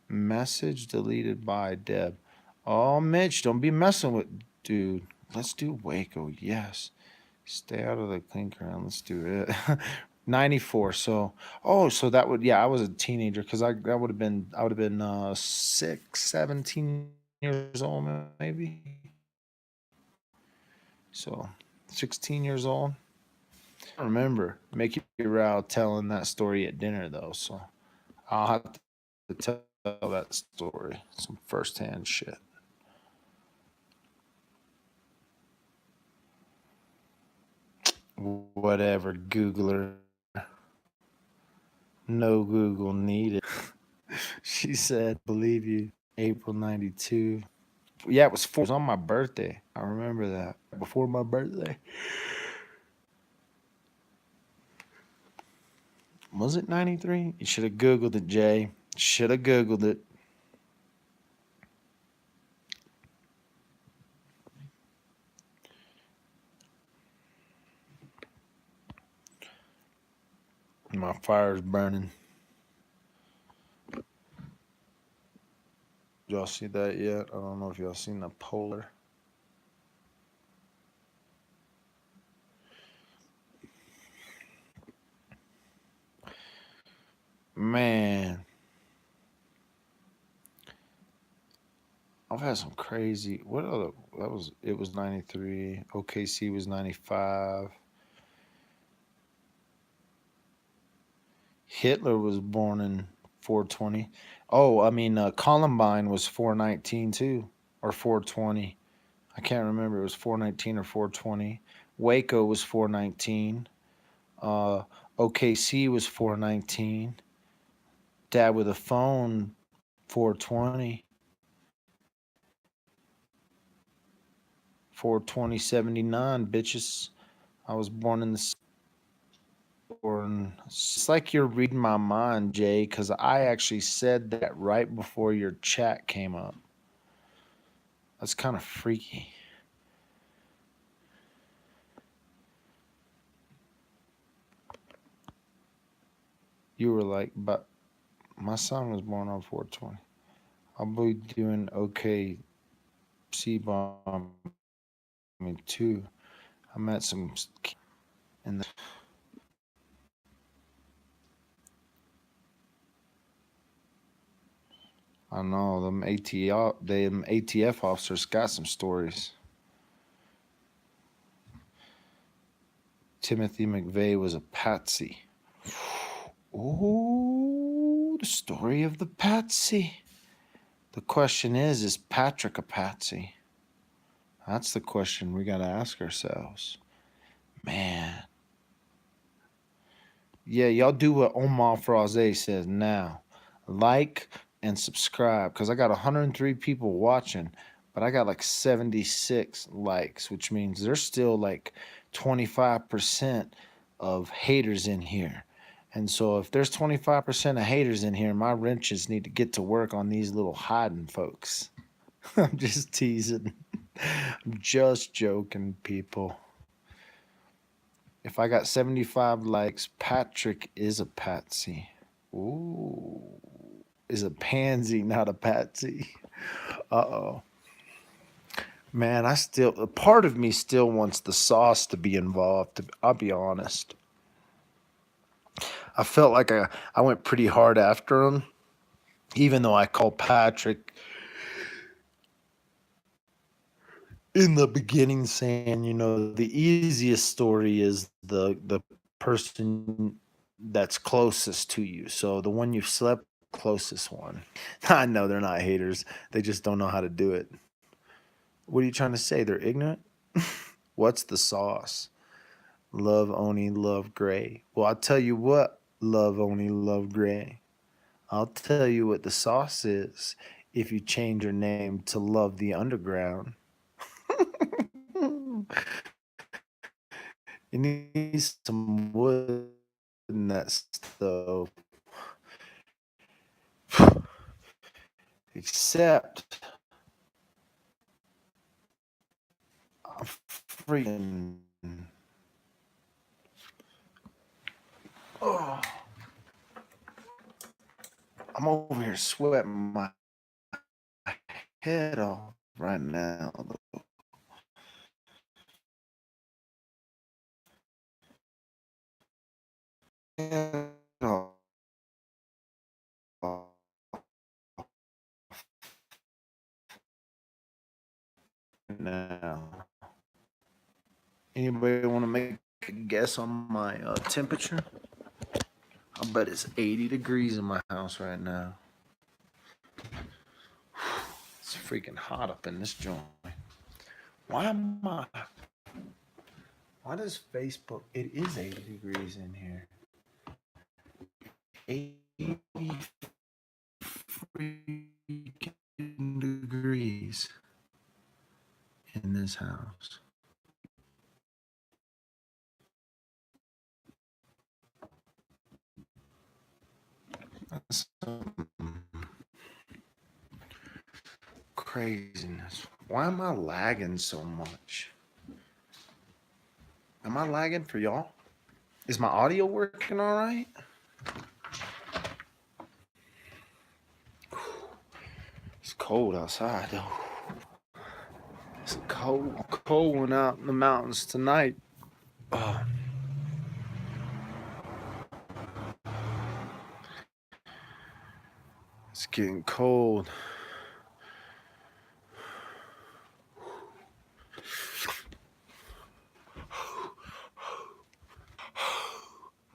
message deleted by Deb. Oh, Mitch, don't be messing with dude. Let's do Waco. Yes. Stay out of the clean ground. Let's do it. 94. So, oh, so that would, yeah, I was a teenager because I would have been 17 years old, maybe. So, 16 years old. I remember Mickey Rao telling that story at dinner, though. So, I'll have to tell that story. Some firsthand shit. Whatever, Googler. No Google needed. She said, believe you, April 92. Yeah, it was four. It was on my birthday. I remember that. Before my birthday. Was it 93? You should have Googled it, Jay. Should have Googled it. My fire's burning. Y'all see that yet? I don't know if y'all seen the polar. Man, I've had some crazy. What other? That was it. Was 93. OKC was 95. Hitler was born in 420. Oh, I mean, Columbine was 419 too, or 420. I can't remember. It was 419 or 420. Waco was 419. Uh, OKC was 419. Dad with a phone, 420. 42079, bitches. I was born in the. It's like you're reading my mind, Jay, because I actually said that right before your chat came up. That's kind of freaky. You were like, but my son was born on 420. I'll be doing okay. C bomb too. I met some in the. I know them ATF officers got some stories. Timothy McVeigh was a patsy. Ooh, the story of the patsy. The question is Patrick a patsy? That's the question we got to ask ourselves. Man. Yeah, y'all do what Omar Fraze says now. Like and subscribe because I got 103 people watching, but I got like 76 likes, which means there's still like 25% of haters in here. And so if there's 25% of haters in here, my wrenches need to get to work on these little hiding folks. I'm just teasing. I'm just joking, people. If I got 75 likes, Patrick is a patsy. Ooh, is a pansy, not a patsy. Uh-oh. Man, a part of me still wants the sauce to be involved. I'll be honest. I felt like I went pretty hard after him, even though I called Patrick in the beginning saying, the easiest story is the person that's closest to you. So the one you've slept closest one. I know they're not haters. They just don't know how to do it. What are you trying to say? They're ignorant? What's the sauce? Love Oni, love Gray. Well, I'll tell you what. Love only love gray. I'll tell you what the sauce is if you change your name to Love the Underground. You need some wood in that stove. Except I'm freaking. Oh, I'm over here sweating my head off right now. Head off now. Anybody want to make a guess on my temperature? I bet it's 80 degrees in my house right now. It's freaking hot up in this joint. Why am I? Why does Facebook? It is 80 degrees in here. 80 freaking degrees in this house. That's some craziness. Why am I lagging so much? Am I lagging for y'all? Is my audio working all right? It's cold outside though. It's cold one out in the mountains tonight. Oh, it's getting cold.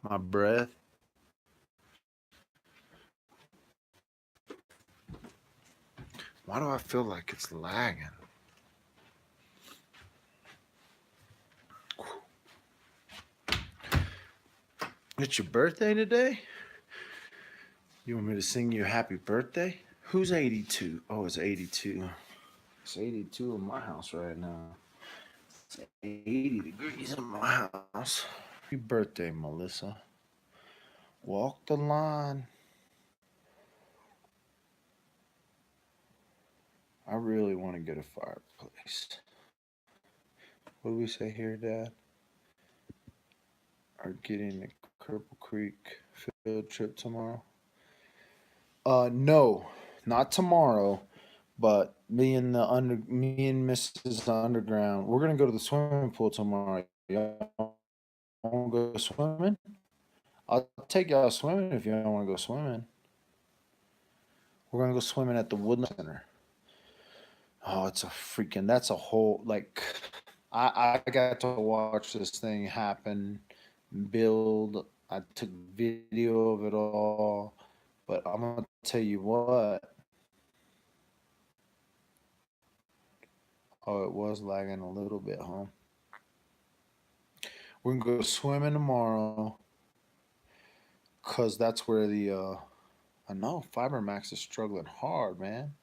My breath. Why do I feel like it's lagging? It's your birthday today? You want me to sing you a happy birthday? Who's 82? Oh, it's 82. It's 82 in my house right now. It's 80 degrees in my house. Happy birthday, Melissa. Walk the line. I really want to get a fireplace. What do we say here, Dad? Are getting the Cripple Creek field trip tomorrow? No, not tomorrow. But me and Mrs. Underground, we're gonna go to the swimming pool tomorrow. Y'all want to go swimming? I'll take y'all swimming if y'all want to go swimming. We're gonna go swimming at the Woodland Center. Oh, it's a freaking. That's a whole like. I got to watch this thing happen, build. I took video of it all, but I'm gonna tell you what. Oh, it was lagging a little bit, huh? We're gonna go swimming tomorrow, cause that's where the I know FiberMax is struggling hard, man.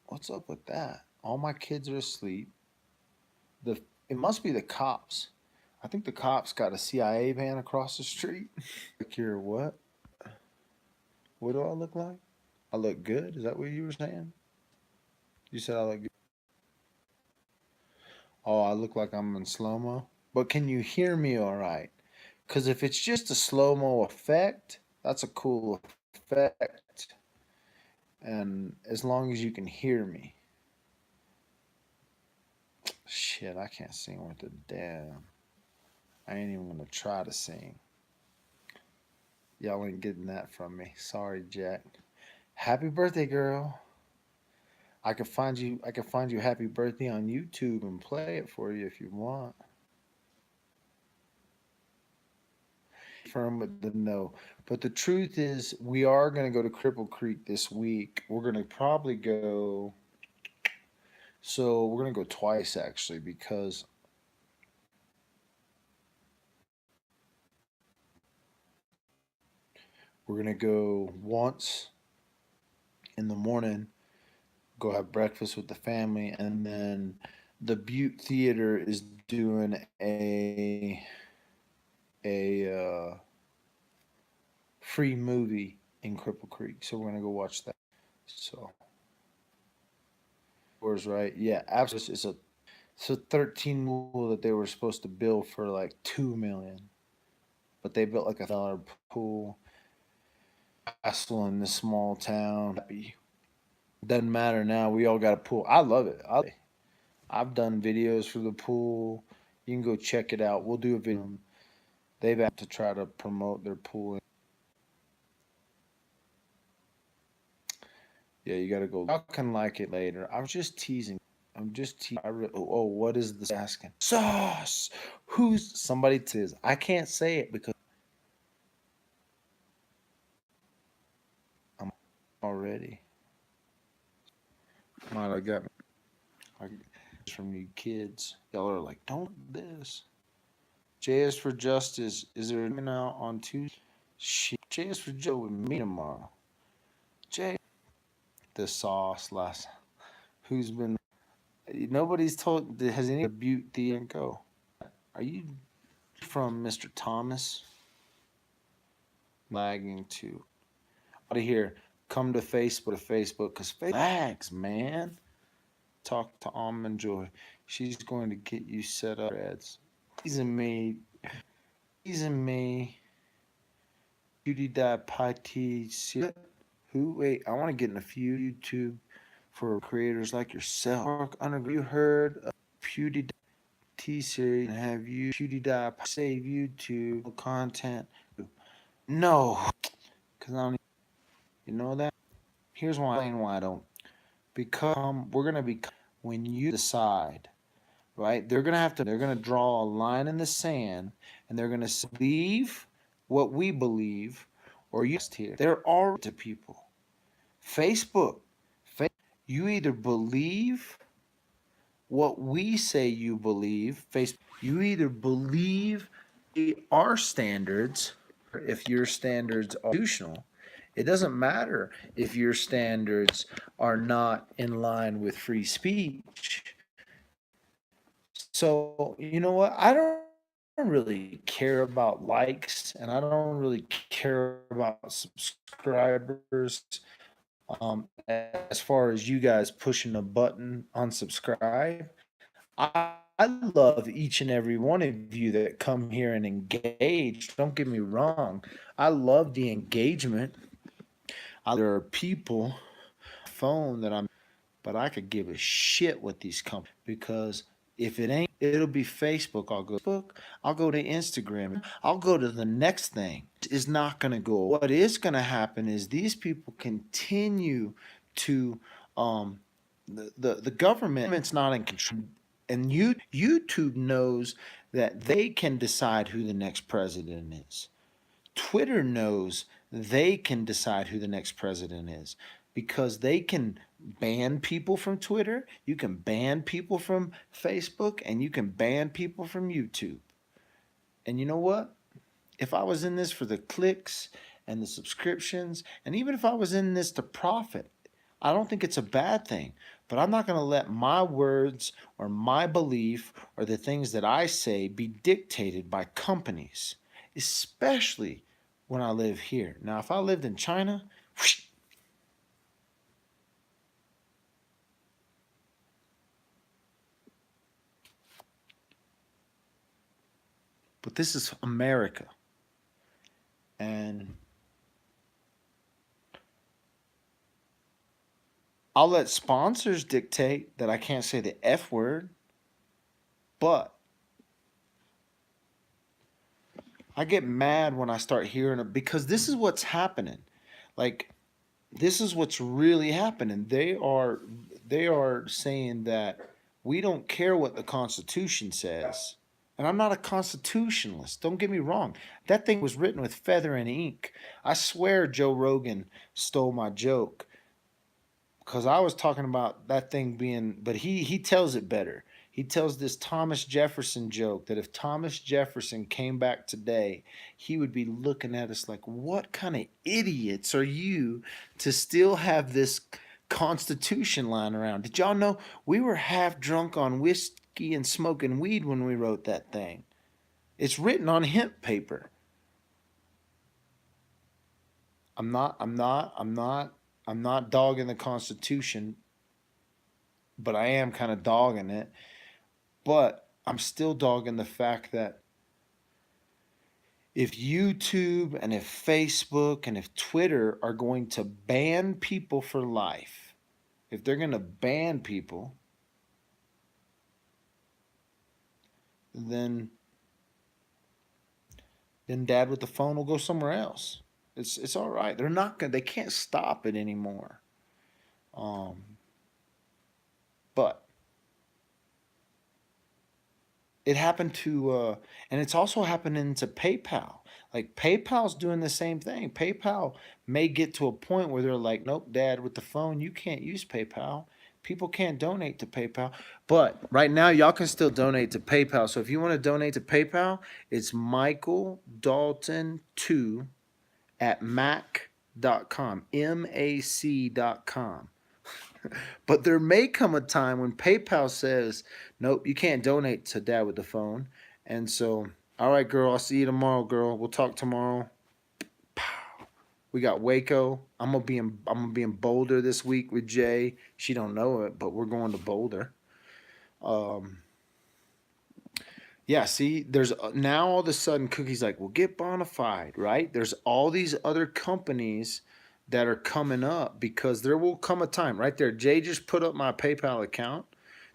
What's up with that? All my kids are asleep. The It must be the cops. I think the cops got a CIA van across the street. Like here, what? What do I look like? I look good. Is that what you were saying? You said I look good. Oh, I look like I'm in slow mo. But can you hear me all right? Because if it's just a slow mo effect, that's a cool effect. And as long as you can hear me. Shit, I can't sing worth a damn. I ain't even gonna try to sing. Y'all ain't getting that from me. Sorry, Jack. Happy birthday, girl. I can find you happy birthday on YouTube and play it for you if you want. Firm with the no. But the truth is we are gonna go to Cripple Creek this week. We're gonna probably go we're gonna go twice actually because We're gonna go once in the morning, go have breakfast with the family, and then the Butte Theater is doing a free movie in Cripple Creek, so we're gonna go watch that. So, was right, yeah, absolutely. It's a 13 pool that they were supposed to build for like 2 million, but they built like $1 pool. Castle in this small town. Doesn't matter now. We all got a pool. I love it. I've done videos for the pool. You can go check it out. We'll do a video. They've asked to try to promote their pool. Yeah, you got to go. I can like it later. I was just teasing. I'm just teasing. Oh, what is this asking? Sauce. Who's somebody says? I can't say it because I'm already. Might have got from you kids. Y'all are like, don't this. JS for Justice. Is there an out on Tuesday? Shit. JS for Joe with me tomorrow. Jay. The sauce last. Who's been. Nobody's told. Has any Butte the and go? Are you from Mr. Thomas? Lagging too. Out of here. Come to Facebook because Facebook lags, man. Talk to Almond Joy. She's going to get you set up. Ads. Teasing me. Teasing me. Beauty.pie. Who? Wait, I want to get in a few YouTube for creators like yourself. You heard of PewDiePie T-Series and have you PewDiePie save YouTube content? No, because I don't. You know that? Here's why I don't. Because we're gonna be when you decide, right? They're gonna have to. They're gonna draw a line in the sand, and they're gonna believe what we believe, or you here. They're all to people. Facebook. You either believe what we say you believe, Facebook. You either believe our standards, if your standards are constitutional. It doesn't matter if your standards are not in line with free speech. So, you know what? I don't really care about likes and I don't really care about subscribers. As far as you guys pushing a button on subscribe, I love each and every one of you that come here and engage. Don't get me wrong. I love the engagement. There are people phone that I'm, but I could give a shit what these companies because if it ain't, it'll be Facebook. I'll go Facebook. I'll go to Instagram. I'll go to the next thing. It's not going to go. What is going to happen is these people continue to the government's not in control, and YouTube knows that they can decide who the next president is. Twitter knows they can decide who the next president is because they can ban people from Twitter, you can ban people from Facebook, and you can ban people from YouTube. And you know what? If I was in this for the clicks and the subscriptions, and even if I was in this to profit, I don't think it's a bad thing. But I'm not going to let my words or my belief or the things that I say be dictated by companies, especially when I live here. Now, if I lived in China, whoosh, but this is America. And I'll let sponsors dictate that I can't say the F word, but I get mad when I start hearing it because this is what's happening. Like, this is what's really happening. They are saying that we don't care what the Constitution says. And I'm not a constitutionalist. Don't get me wrong. That thing was written with feather and ink. I swear Joe Rogan stole my joke because I was talking about that thing being, but he tells it better. He tells this Thomas Jefferson joke that if Thomas Jefferson came back today, he would be looking at us like, what kind of idiots are you to still have this Constitution lying around? Did y'all know we were half drunk on whiskey and smoking weed when we wrote that thing? It's written on hemp paper. I'm not dogging the Constitution, but I am kind of dogging it. But I'm still dogging the fact that if YouTube and if Facebook and if Twitter are going to ban people for life, if they're going to ban people, then Dad with the phone will go somewhere else. It's all right. They're not going. They can't stop it anymore. But it happened to, and it's also happening to PayPal. Like PayPal's doing the same thing. PayPal may get to a point where they're like, nope, Dad, with the phone, you can't use PayPal. People can't donate to PayPal. But right now, y'all can still donate to PayPal. So if you want to donate to PayPal, it's Michael Dalton 2 at mac.com, mac.com. But there may come a time when PayPal says, nope, you can't donate to Dad with the phone. And so, all right, girl, I'll see you tomorrow, girl. We'll talk tomorrow. We got Waco. I'm gonna be in Boulder this week with Jay. She don't know it, but we're going to Boulder. Yeah, see, there's now all of a sudden Cookie's like, well, get Bonafide, right? There's all these other companies that are coming up because there will come a time, right there. Jay just put up my PayPal account.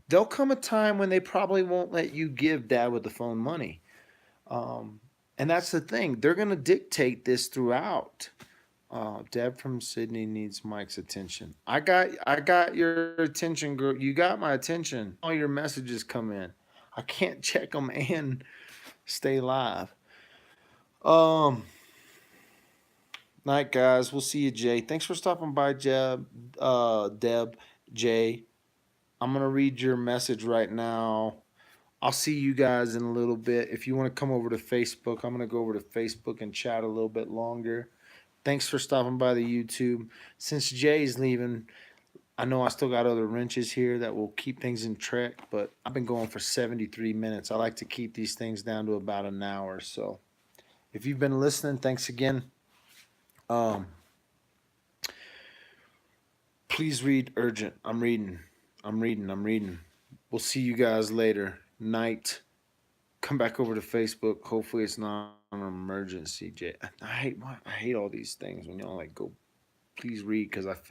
There'll come a time when they probably won't let you give Dad with the phone money. And that's the thing. They're going to dictate this throughout. Deb from Sydney needs Mike's attention. I got your attention, girl. You got my attention. All your messages come in. I can't check them and stay live. Night, guys. We'll see you, Jay. Thanks for stopping by, Deb, Jay. I'm gonna read your message right now. I'll see you guys in a little bit. If you want to come over to Facebook, I'm gonna go over to Facebook and chat a little bit longer. Thanks for stopping by the YouTube. Since Jay's leaving, I know I still got other wrenches here that will keep things in check, but I've been going for 73 minutes. I like to keep these things down to about an hour. So if you've been listening, thanks again. Please read Urgent. I'm reading. We'll see you guys later. Night. Come back over to Facebook. Hopefully it's not an emergency, Jay. I hate all these things when y'all like go, please read, because I feel